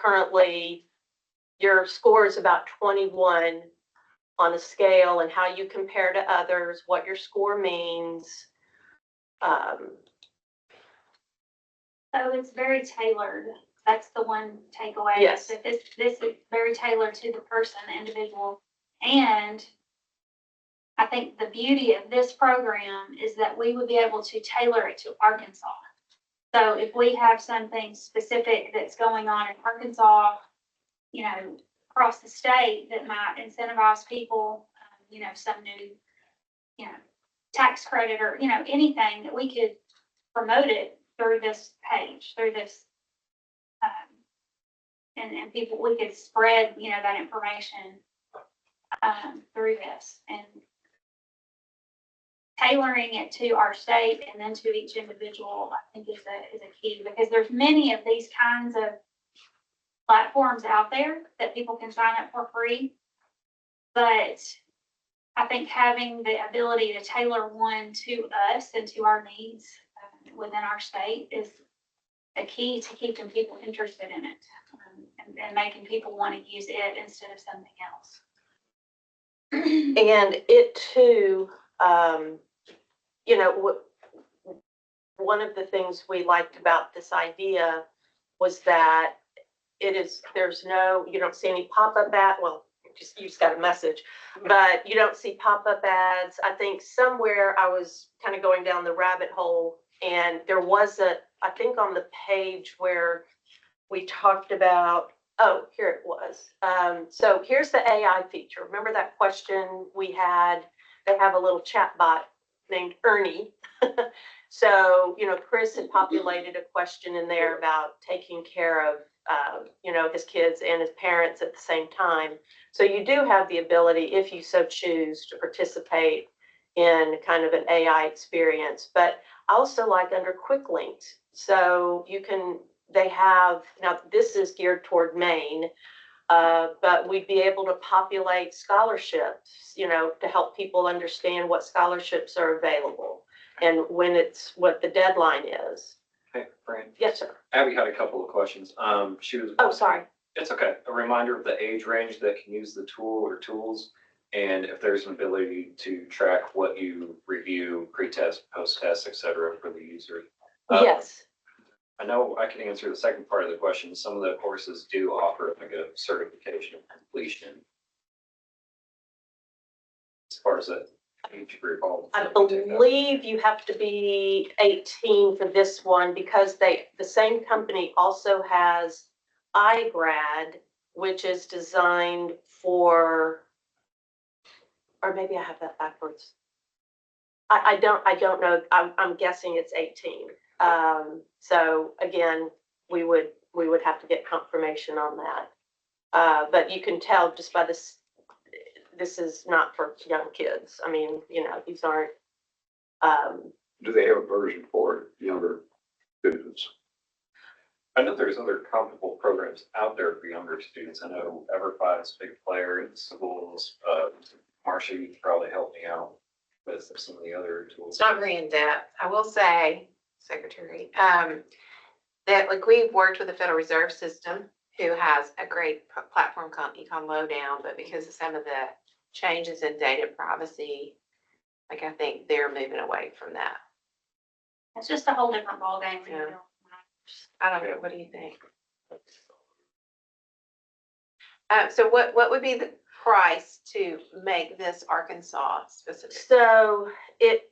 score is about 21 on a scale, and how you compare to others, what your score means. So it's very tailored. That's the one takeaway. Yes. That this is very tailored to the person, the individual. And I think the beauty of this program is that we would be able to tailor it to Arkansas. So if we have something specific that's going on in Arkansas, across the state that might incentivize people, some new, tax credit or, anything that we could promote it through this page, through this, and people, we could spread, that information through this, and tailoring it to our state and then to each individual, I think is a key, because there's many of these kinds of platforms out there that people can sign up for free. But I think having the ability to tailor one to us and to our needs within our state is a key to keeping people interested in it, and making people want to use it instead of something else. And it too, one of the things we liked about this idea was that you don't see any pop-up you just got a message, but you don't see pop-up ads. I think somewhere I was kind of going down the rabbit hole, and there was I think on the page where we talked about, here it was. So here's the AI feature. Remember that question we had? They have a little chat bot named Ernie. So, Chris had populated a question in there about taking care of, his kids and his parents at the same time. So you do have the ability, if you so choose, to participate in kind of an AI experience. But I also like under quick links. So now this is geared toward Maine, but we'd be able to populate scholarships, to help people understand what scholarships are available and what the deadline is. Hey, Fran. Yes, sir. Abby had a couple of questions. She was. Oh, sorry. It's okay. A reminder of the age range that can use the tool or tools, and if there's an ability to track what you review, pre-test, post-test, et cetera, for the user. Yes. I know I can answer the second part of the question. Some of the courses do offer like a certification of completion. As far as that age group, I believe you have to be 18 for this one, because the same company also has iGrad, which is designed for, or maybe I have that backwards. I don't know. I'm guessing it's 18. So again, we would have to get confirmation on that. But you can tell just by this is not for young kids. I mean, these aren't. Do they have a version for younger students? I know there's other comparable programs out there for younger students. I know EverFi is a big player in schools. Marcia, you could probably help me out with some of the other tools. It's not very in depth. I will say, Secretary, that like we've worked with the Federal Reserve System, who has a great platform called Econ Lowdown, but because of some of the changes in data privacy, like I think they're moving away from that. It's just a whole different ballgame. when you Yeah. don't- I don't know. What do you think? So what would be the price to make this Arkansas specific? So it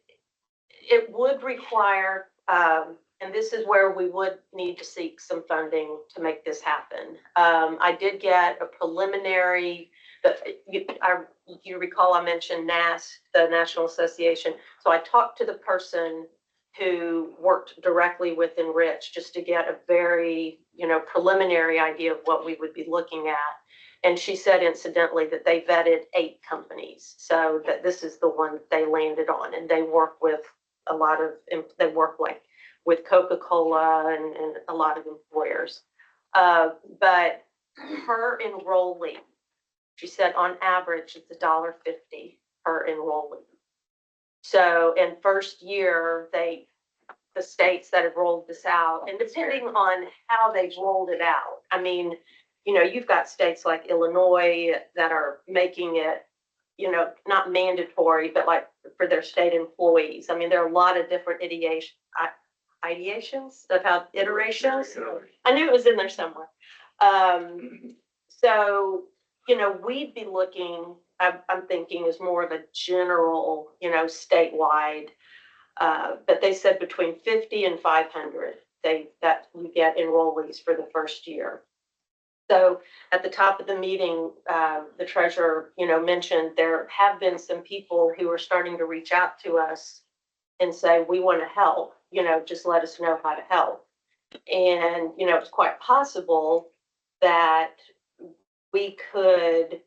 would require, and this is where we would need to seek some funding to make this happen. I did get a preliminary, you recall I mentioned NAS, the National Association. So I talked to the person who worked directly with Enrich just to get a very, preliminary idea of what we would be looking at. And she said incidentally that they vetted 8 companies. So that this is the one they landed on, and they work with they work like with Coca-Cola and a lot of employers. But her enrollee, she said on average, it's $1.50 per enrollee. So in first year, the states that have rolled this out, and depending on how they've rolled it out, I mean, you've got states like Illinois that are making it, not mandatory, but like for their state employees. I mean, there are a lot of different ideations of how iterations. I knew it was in there somewhere. So, we'd be looking, I'm thinking is more of a general, statewide, but they said between 50 and 500, that you get enrollees for the first year. So at the top of the meeting, the treasurer, mentioned there have been some people who are starting to reach out to us and say, we want to help, just let us know how to help. And, it's quite possible that we could,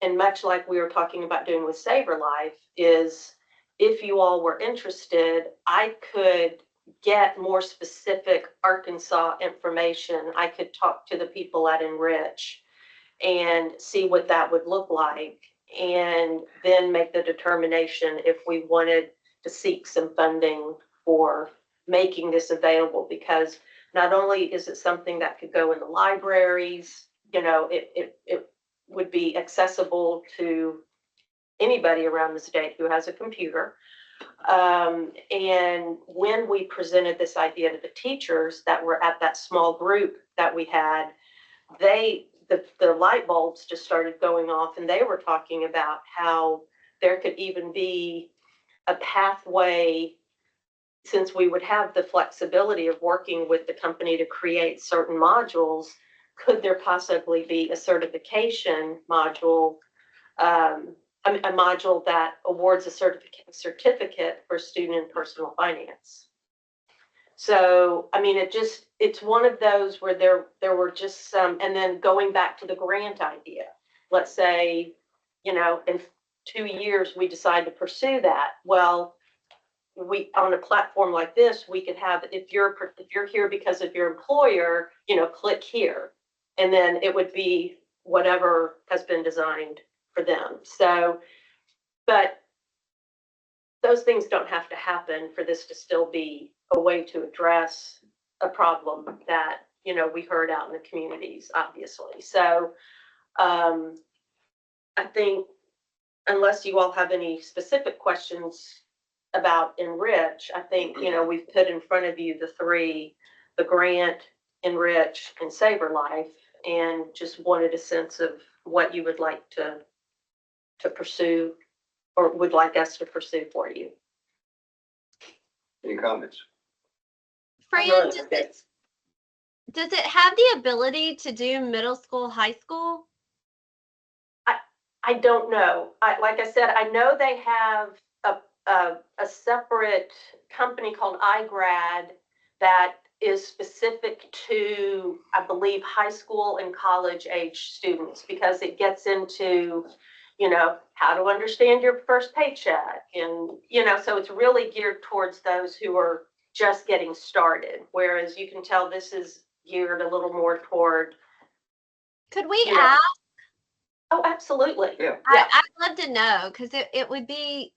and much like we were talking about doing with Saver Life, is if you all were interested, I could get more specific Arkansas information. I could talk to the people at Enrich and see what that would look like, and then make the determination if we wanted to seek some funding for making this available. Because not only is it something that could go in the libraries, it would be accessible to anybody around the state who has a computer. And when we presented this idea to the teachers that were at that small group that we had, the light bulbs just started going off, and they were talking about how there could even be a pathway, since we would have the flexibility of working with the company to create certain modules. Could there possibly be a certification module, a module that awards a certificate for student and personal finance? So, I mean, it's one of those where there were just some, and then going back to the grant idea, let's say, in 2 years, we decide to pursue that. Well, on a platform like this, we could have, if you're here because of your employer, click here, and then it would be whatever has been designed for them. So, but those things don't have to happen for this to still be a way to address a problem that, we heard out in the communities, obviously. So I think, unless you all have any specific questions about Enrich, I think, we've put in front of you the 3, the grant, Enrich, and Saver Life, and just wanted a sense of what you would like to pursue, or would like us to pursue for you. Any comments? Fran, does it have the ability to do middle school, high school? I don't know. Like I said, I know they have a separate company called iGrad that is specific to, I believe, high school and college age students, because it gets into, how to understand your first paycheck. And, so it's really geared towards those who are just getting started. Whereas you can tell this is, geared a little more toward, Could we Yeah. ask? oh, absolutely. Yeah. I'd love to know because it would be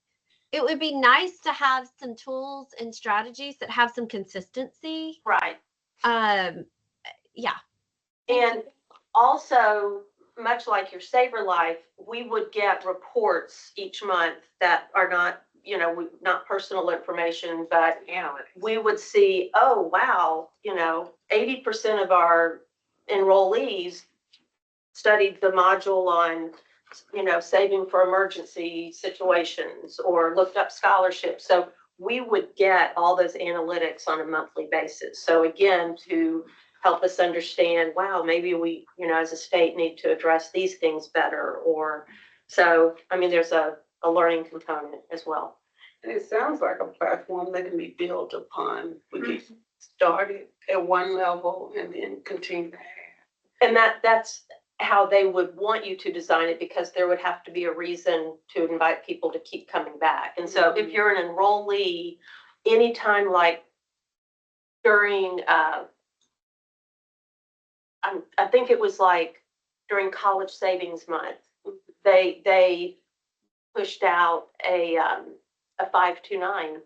nice to have some tools and strategies that have some consistency. Right. Yeah. And also, much like your Saver Life, we would get reports each month that are not, not personal information, but we would see, oh, wow, 80% of our enrollees studied the module on, saving for emergency situations or looked up scholarships. So we would get all those analytics on a monthly basis. So again, to help us understand, wow, maybe we, as a state need to address these things better. Or so, I mean, there's a learning component as well. And it sounds like a platform that can be built upon. We can start it at one level and then continue to add. And that's how they would want you to design it, because there would have to be a reason to invite people to keep coming back. And so if you're an enrollee, anytime like during, I think it was like during College Savings Month, they pushed out a 529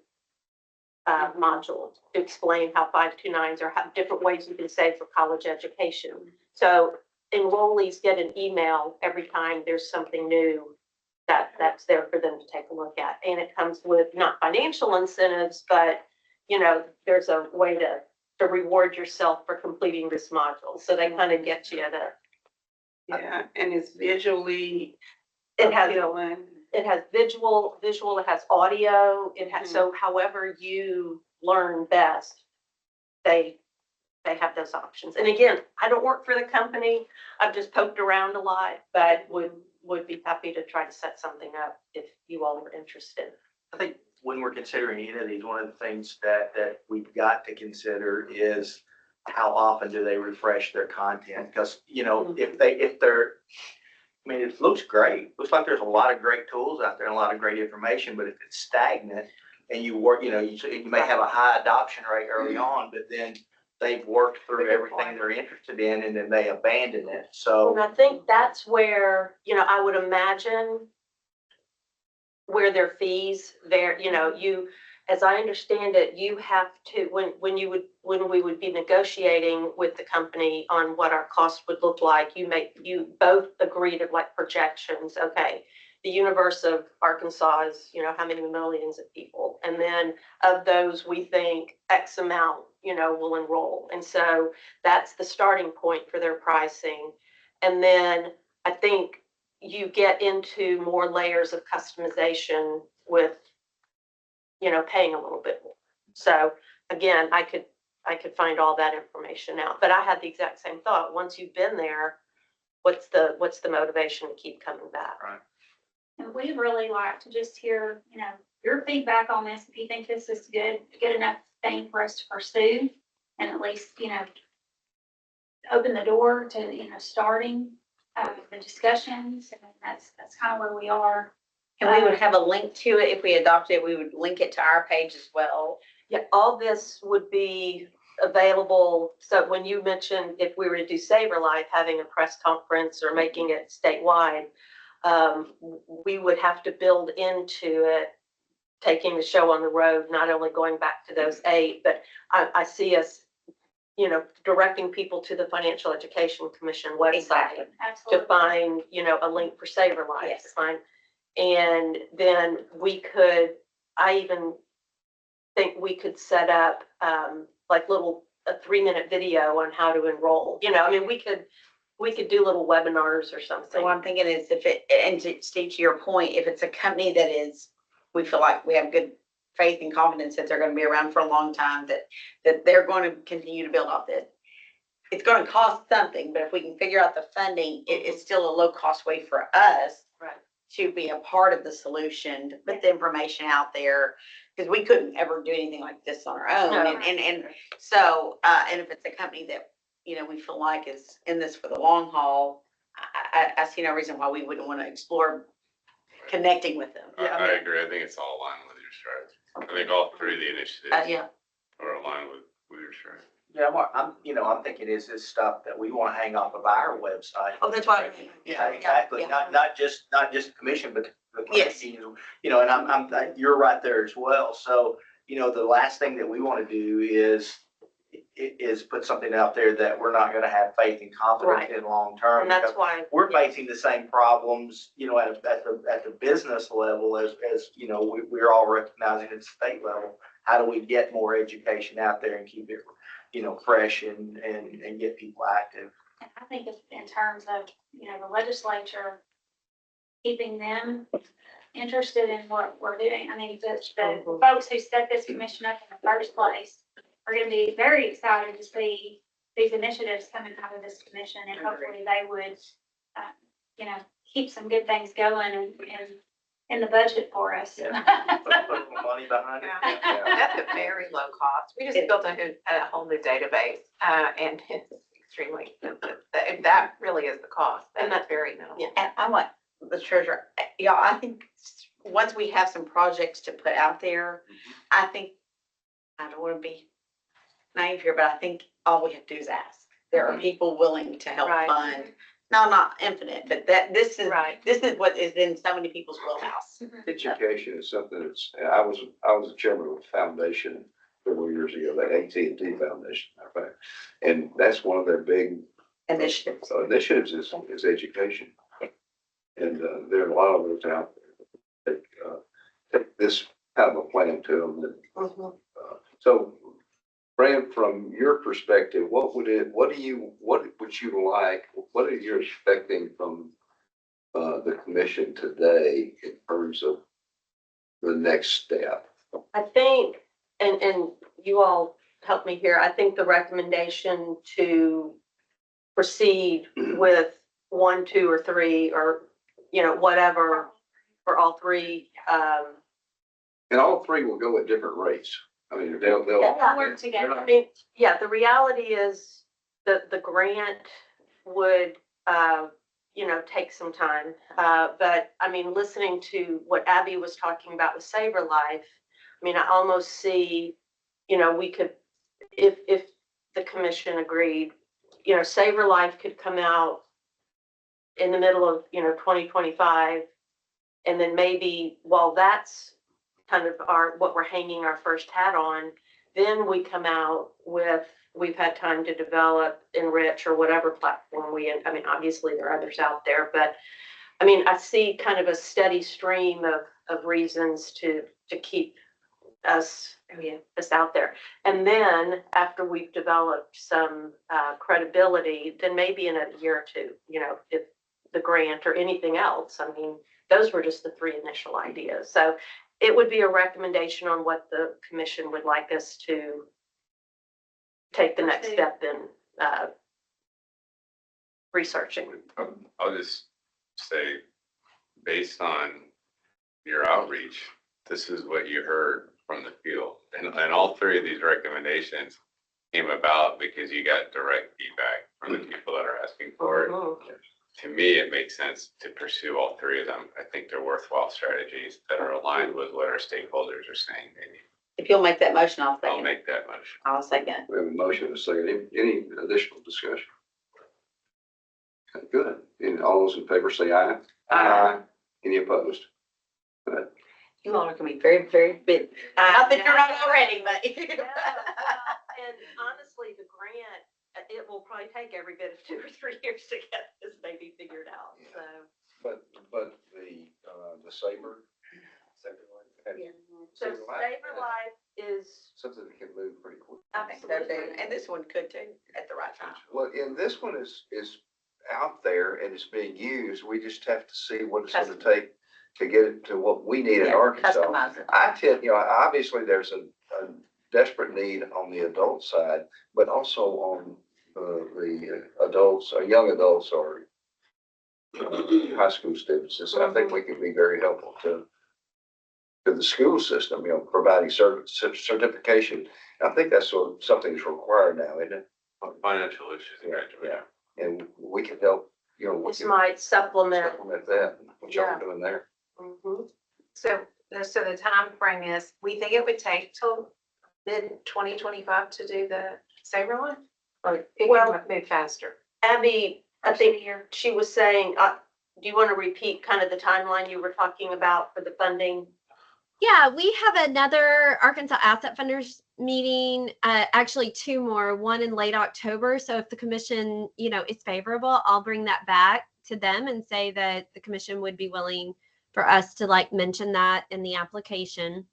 module to explain how 529s are different ways you can save for college education. So enrollees get an email every time there's something new that's there for them to take a look at. And it comes with not financial incentives, but there's a way to reward yourself for completing this module. So they kind of get you to. Yeah, and it's visually It has appealing. It has visual, it has audio, it has, so however you learn best, they have those options. And again, I don't work for the company. I've just poked around a lot, but would be happy to try to set something up if you all are interested. I think when we're considering any of these, one of the things that we've got to consider is how often do they refresh their content? Because, if they're, I mean, it looks great. Looks like there's a lot of great tools out there and a lot of great information, but if it's stagnant and you work, you may have a high adoption rate early on, but then they've worked through everything they're interested in and then they abandon it. So. And I think that's where, I would imagine where their fees there, as I understand it, you have to, when we would be negotiating with the company on what our costs would look like, you both agree to like projections. Okay, the universe of Arkansas is, how many millions of people. And then of those, we think X amount, will enroll. And so that's the starting point for their pricing. And then I think you get into more layers of customization with, paying a little bit more. So again, I could find all that information out, but I had the exact same thought. Once you've been there, what's the motivation to keep coming back? Right. And we'd really like to just hear, your feedback on this, if you think this is good enough thing for us to pursue, and at least, open the door to, starting the discussions. And that's kind of where we are. And we would have a link to it. If we adopted it, we would link it to our page as well. Yeah, all this would be available. So when you mentioned if we were to do Saver Life, having a press conference or making it statewide, we would have to build into it, taking the show on the road, not only going back to those 8, but I see us, directing people to the Financial Education Commission website Exactly. to find, a link for Saver Life. Yes. To find, and then I even think we could set up like a 3-minute video on how to enroll. I mean, we could do little webinars or something. So what I'm thinking is Steve, to your point, if it's a company that we feel like we have good faith and confidence that they're going to be around for a long time, that they're going to continue to build off this. It's going to cost something, but if we can figure out the funding, it's still a low cost way for us to be a part of the solution, to put the information out there, because we couldn't ever do anything like this on our own. No. And so, and if it's a company that, we feel like is in this for the long haul, I see no reason why we wouldn't want to explore connecting with them. I agree. I think it's all aligned with your strategy. I think all 3 of the initiatives Yeah. are aligned with your strategy. Yeah, I'm thinking is this stuff that we want to hang off of our website. Oh, that's why. Yeah, exactly. Yeah. Not just the commission, but the Yes. committee, and you're right there as well. So, the last thing that we want to do is put something out there that we're not gonna have faith and confidence in long term. And that's because why. we're facing the same problems, at the business level as, we're all recognizing at the state level. How do we get more education out there and keep it, fresh and get people active? And I think if, in terms of, the legislature, keeping them interested in what we're doing. I mean, the folks who set this commission up in the first place are gonna be very excited to see these initiatives coming out of this commission, and hopefully they would, keep some good things going and in the budget for us. Yeah. Put a little money behind it. That's a very low cost. We just built a whole new database, and it's extremely, that really is the cost. And that's very minimal. And I'm like the treasurer, I think once we have some projects to put out there, I think, I don't want to be naive here, but I think all we have to do is ask. There are people willing to help Right. fund, no, not infinite, but this is what is in so many people's wheelhouse. Education is something that's, I was the chairman of a foundation several years ago, that AT&T Foundation, matter of fact. And that's one of their big Initiatives. initiatives is education. And there are a lot of those out there that take this kind of a plan to them. So, Fran, from your perspective, what would you like, what are you expecting from the commission today in terms of the next step? I think, and you all help me here, I think the recommendation to proceed with 1, 2, or 3, or, whatever, for all 3, And all 3 will go at different rates. I mean, they'll. Yeah. Work together. I mean, yeah, the reality is that the grant would, take some time. But I mean, listening to what Abby was talking about with Saver Life, I mean, I almost see, we could, if the commission agreed, Saver Life could come out in the middle of, 2025. And then maybe while that's kind of what we're hanging our first hat on, then we come out with, we've had time to develop, enrich, or whatever platform I mean, obviously there are others out there, but I mean, I see kind of a steady stream of reasons to keep us out there. And then after we've developed some credibility, then maybe in a year or two, if the grant or anything else, I mean, those were just the 3 initial ideas. So it would be a recommendation on what the commission would like us to take the next step in researching. I'll just say, based on your outreach, this is what you heard from the field. And all 3 of these recommendations came about because you got direct feedback from the people that are asking for it. To me, it makes sense to pursue all 3 of them. I think they're worthwhile strategies that are aligned with what our stakeholders are saying they need. If you'll make that motion, I'll I'll second. make that motion. I'll second. We have a motion, a second. Any additional discussion? Okay, good. And all those in favor say aye. Aye. Any opposed? Good. You all are gonna be very, very big. Not that you're not already, but. And honestly, the grant, it will probably take every bit of 2 or 3 years to get this maybe figured out, so. But the Saber. Yeah. So Saver Life is, Something that can move pretty quick. I think so too, and this one could too, at the right time. Well, and this one is out there and it's being used. We just have to see what it's gonna take to get it to what we need in Yeah, Arkansas. customize it. I tend, obviously there's a desperate need on the adult side, but also on the adults, or young adults, or high school students. And so I think we can be very helpful to the school system, providing certification. I think that's something that's required now, isn't it? Financial issues and graduation. Yeah. And we can help, we this can might supplement. that, what y'all are doing there. So the time frame is, we think it would take till mid 2025 to do the Saber Life? Or it Well- can move faster? Abby, I think she was saying, do you want to repeat kind of the timeline you were talking about for the funding? Yeah, we have another Arkansas Asset Funders meeting, actually two more, one in late October. So if the commission, is favorable, I'll bring that back to them and say that the commission would be willing for us to mention that in the application.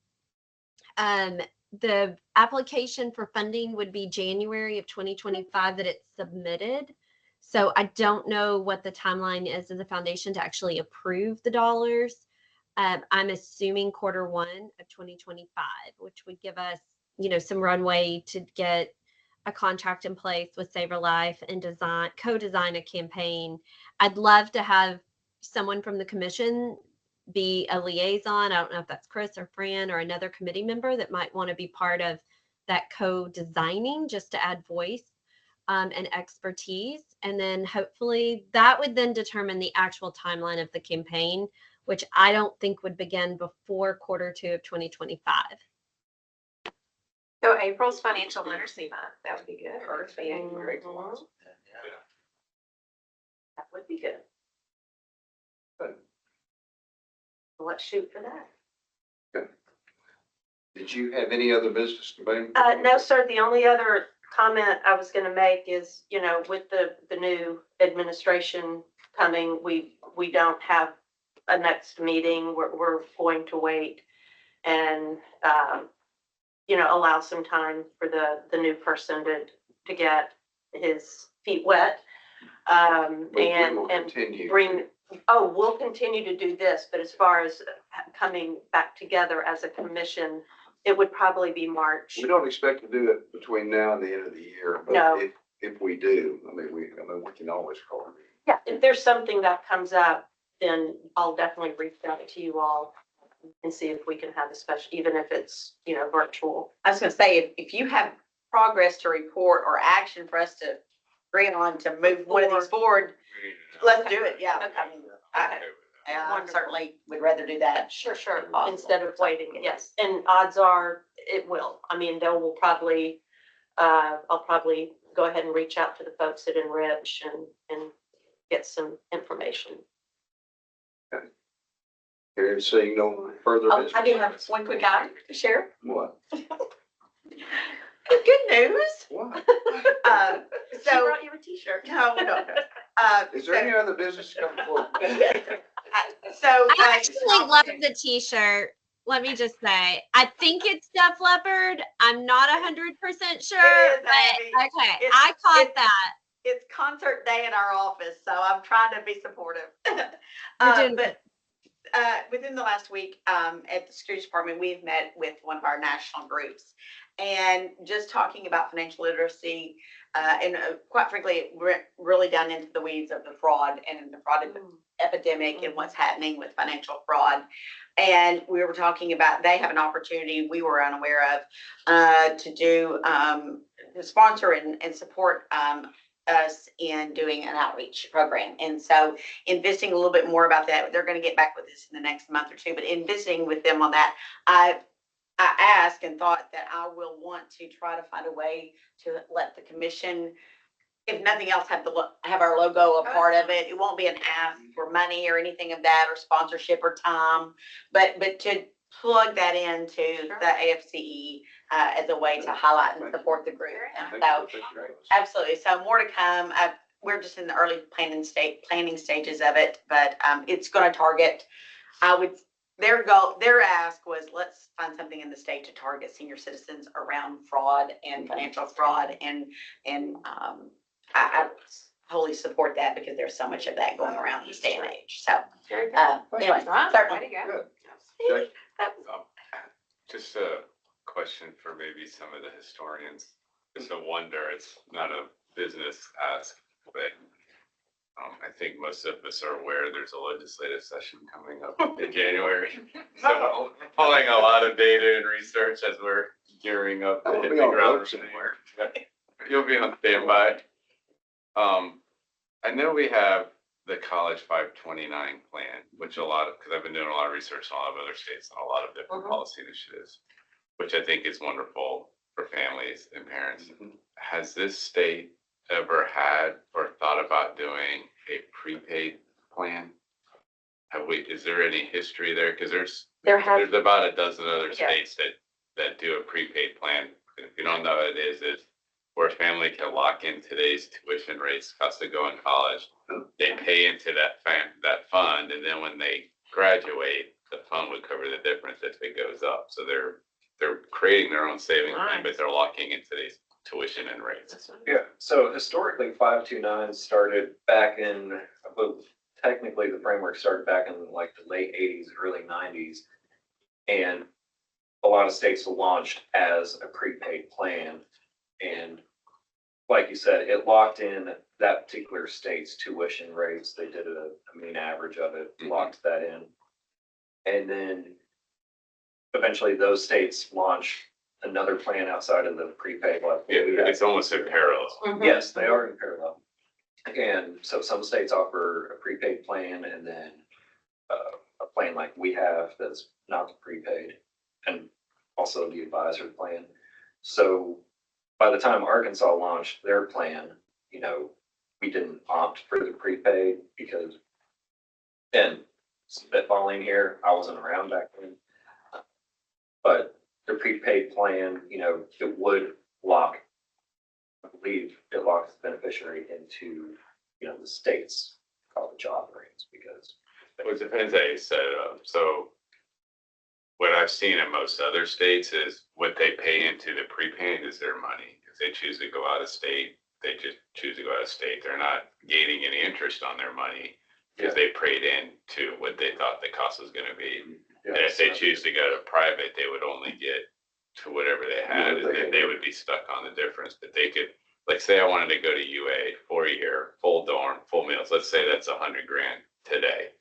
The application for funding would be January of 2025 that it's submitted. So I don't know what the timeline is of the foundation to actually approve the dollars. I'm assuming Q1 of 2025, which would give us, some runway to get a contract in place with Saver Life and co-design a campaign. I'd love to have someone from the commission be a liaison. I don't know if that's Chris or Fran or another committee member that might want to be part of that co-designing, just to add voice and expertise. And then hopefully that would then determine the actual timeline of the campaign, which I don't think would begin before Q2 of 2025. So April's financial literacy month, that would be good. Or That would be good. Let's shoot for that. Did you have any other business to bring? No, sir. The only other comment I was going to make is, with the new administration coming, we don't have a next meeting. We're going to wait and, allow some time for the new person to get his feet wet. We'll And continue. we'll continue to do this, but as far as coming back together as a commission, it would probably be March. We don't expect to do it between now and the end of the year, but No. if we do, we can always call it. Yeah, if there's something that comes up, then I'll definitely reach out to you all and see if we can have a special, even if it's, virtual. I was gonna say, if you have progress to report or action for us to agree on to move one of these forward, let's do it, yeah. Okay. I mean, I Wonderful. certainly would rather do that. Sure, if possible. instead of waiting, yes. And odds are it will. I mean, they will probably, I'll probably go ahead and reach out to the folks at Enrich and get some information. Here, seeing no further Oh, business. I do have one quick item to share. What? Good news. What? She So, brought you a t-shirt. no. Is there any other business coming forward? So. I actually love the t-shirt. Let me just say, I think it's Def Leppard. I'm not 100% sure, It is, but Abby. okay, It's- I caught it's- that. It's concert day in our office, so I'm trying to be supportive. You're doing But within the last week, at the security department, we've met with one of our national groups. And just talking about financial literacy, and quite frankly, we're really down into the weeds of the fraud and the fraud epidemic and what's happening with financial fraud. And we were talking about, they have an opportunity we were unaware of, to do, to sponsor and support us in doing an outreach program. And so investing a little bit more about that, they're going to get back with us in the next month or two, but investing with them on that, I asked and thought that I will want to try to find a way to let the commission, if nothing else, have our logo a part of it. It won't be an ask for money or anything of that, or sponsorship or time, but to plug that into the AFCE as a way to highlight and support the group. And so, absolutely. So more to come. We're just in the early planning stages of it, but it's going to target. Their ask was, let's find something in the state to target senior citizens around fraud and financial fraud, and I wholly support that because there's so much of that going around this day and age. So anyway, certainly. Good. Jay? Just a question for maybe some of the historians. It's a wonder, it's not a business ask, but I think most of us are aware there's a legislative session coming up in January. So pulling a lot of data and research as we're gearing up to I'll hit be the on ground road somewhere. You'll be on standby. I know we have the College 529 plan, which because I've been doing a lot of research in a lot of other states and a lot of different policy initiatives, which I think is wonderful for families and parents. Has this state ever had or thought about doing a prepaid plan? Is there any history there? Because there's about a dozen other states that do a prepaid plan. If you don't know what it is where a family can lock in today's tuition rates, cost of going to college. They pay into that fund, and then when they graduate, the fund would cover the difference if it goes up. So they're creating their own savings plan, but they're locking in today's tuition and rates. Yeah, so historically, 529 started back in, I believe, technically the framework started back in like the late 80s, early 90s. And a lot of states launched as a prepaid plan. And like you said, it locked in that particular state's tuition rates. They did a mean average of it, locked that in. And then eventually those states launched another plan outside of the prepaid. Like It's almost in parallel. Yes, they are in parallel. And so some states offer a prepaid plan and then a plan like we have that's not the prepaid, and also the advisor plan. So by the time Arkansas launched their plan, we didn't opt for the prepaid because, and spitballing here, I wasn't around back then. But the prepaid plan, it would lock, I believe it locks the beneficiary into, the state's college offerings because. Well, it depends how you set it up. So what I've seen in most other states is what they pay into the prepaid is their money. If they choose to go out of state, they just choose to go out of state. They're not gaining any interest on their money because they paid into what they thought the cost was going to be. And if they choose to go to private, they would only get to whatever they had, and then they would be stuck on the difference. But they could, like, say I wanted to go to UA 4-year, full dorm, full meals. Let's say that's $100,000 today.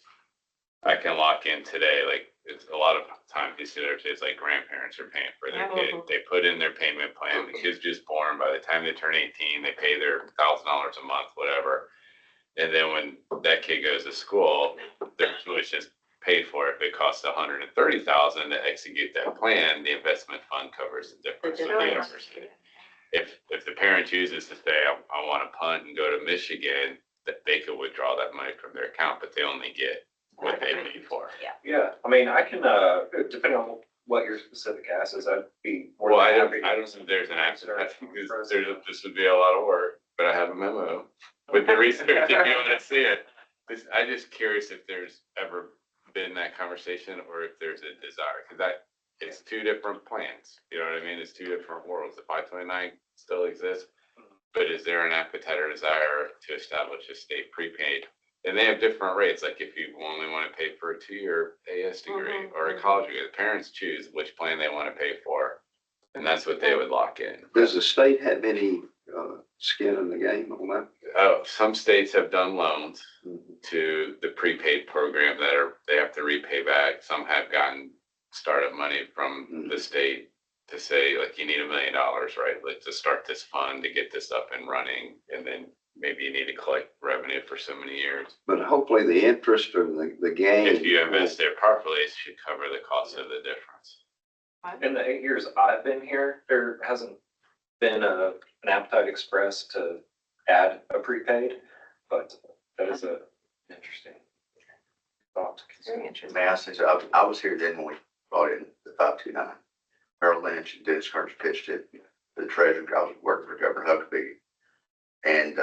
I can lock in today. Like, it's a lot of times you see it's like grandparents are paying for their kid. They put in their payment plan. The kid's just born. By the time they turn 18, they pay their $1,000 a month, whatever. And then when that kid goes to school, their tuition's paid for. If it costs $130,000 to execute that plan, the investment fund covers the difference with the university. If the parent chooses to say, I want to punt and go to Michigan, that they could withdraw that money from their account, but they only get what they paid for. Yeah, I mean, I can, depending on what your specific ask is, I'd be more Well, than I happy. don't think there's an answer because this would be a lot of work, but I have a memo with the research if you want to see it. I'm just curious if there's ever been that conversation or if there's a desire, because it's two different plans. You know what I mean? It's two different worlds. The 529 still exists, but is there an appetite or desire to establish a state prepaid? And they have different rates. Like if you only want to pay for a 2-year AS degree or a college degree, the parents choose which plan they want to pay for, and that's what they would lock in. Does the state have any skin in the game on that? Some states have done loans to the prepaid program they have to repay back. Some have gotten startup money from the state to say, like, you need $1 million, right? Like to start this fund to get this up and running, and then maybe you need to collect revenue for so many years. But hopefully the interest or the gain. If you invest it properly, it should cover the cost of the difference. In the 8 years I've been here, there hasn't been an appetite expressed to add a prepaid, but that is an interesting thought to consider. Very interesting. May I say, so I was here then when we brought in the 529. Merrill Lynch and Dennis Kearns pitched it. The treasurer, I was working for Governor Huckabee. And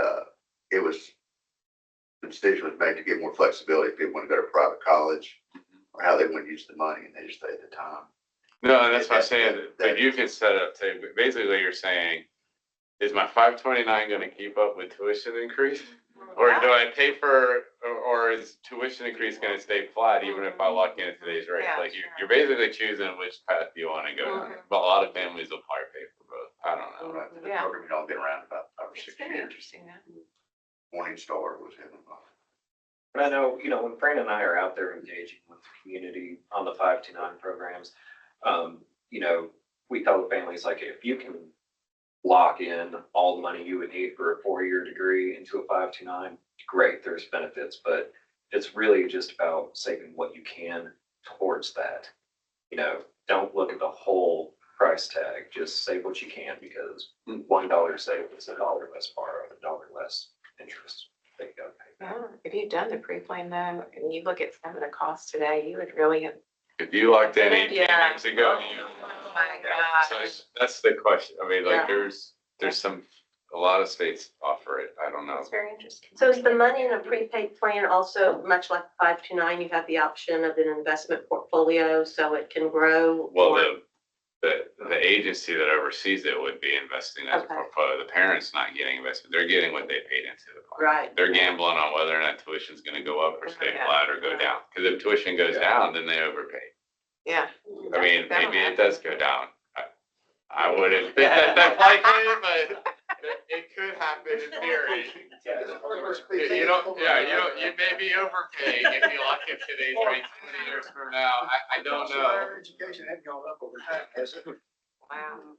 it was, the decision was made to give more flexibility if people want to go to private college or how they want to use the money, and they just stay at the time. No, and that's what I'm saying. But you can set it up to, basically you're saying, is my 529 going to keep up with tuition increase? Or do I pay for, or is tuition increase going to stay flat even if I lock in at today's rate? Yeah, Like you're basically choosing which path you want to go down. But a lot of families will probably pay for both. I don't know. Right, the Yeah. program had only been around about 5 or It's 6 very years. interesting, though. Morningstar was having And I know, when Fran and I are out there engaging with the community on the 529 programs, we tell the families, like, if you can lock in all the money you would need for a 4-year degree into a 529, great, there's benefits, but it's really just about saving what you can towards that. Don't look at the whole price tag. Just save what you can because $1 saved is $1 less borrow, $1 less interest. They gotta pay. Oh, if you've done the pre-plan though, and you look at some of the costs today, you would really have. If you locked in 18 Yeah. months ago, Oh my so gosh. that's the question. I mean, like, Yeah. there's a lot of states offer it. I don't know. That's very interesting. So is the money in a prepaid plan also much like 529? You have the option of an investment portfolio so it can grow? Well, or- the agency that oversees it would be investing as a Okay. portfolio. The parent's not getting invested. They're getting what they paid into the plan. Right. They're gambling on whether or not tuition's gonna go up or stay Yeah. flat or go down. Because if tuition goes down, then they overpay. Yeah. I mean, That'll maybe it happen. does go down. I wouldn't think that that's likely, but it could happen in theory. You may be overpaying if you lock in today's rates 20 years from now. I don't know. Higher education had gone up over time, hasn't it? Wow.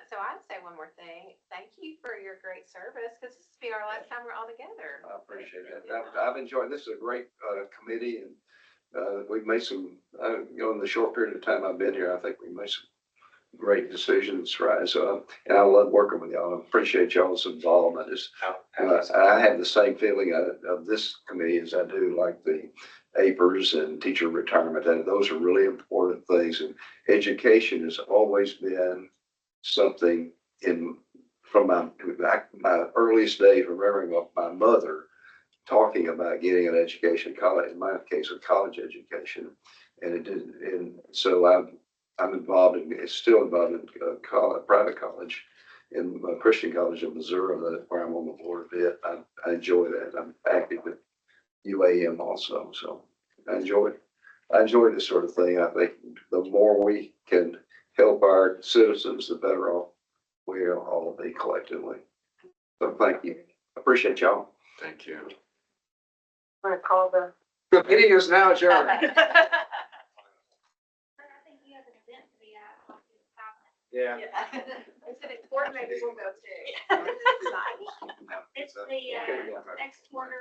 So I'd say one more thing. Thank you for your great service, because this will be our last time we're all together. I appreciate that. I've enjoyed, this is a great, committee and, we've made some, in the short period of time I've been here, I think we made some great decisions, right? So, and I love working with y'all. I appreciate y'all's involvement. I have the same feeling of this committee as I do like the APERS and teacher retirement. And those are really important things. And education has always been something from my earliest days, remembering my mother talking about getting an education, college, in my case, a college education. And it didn't, and so I'm involved still involved in private college, in Christian College in Missouri, where I'm on the board of it. I enjoy that. I'm active with UAM also, so I enjoy this sort of thing. I think the more we can help our citizens, the better off we'll all be collectively. So thank you. Appreciate y'all. Thank you. Want to call the? The meeting is now adjourned. I think you have an event to be at. I'll do the conference. Yeah. It's an important, maybe we'll go to. It's the, next quarter,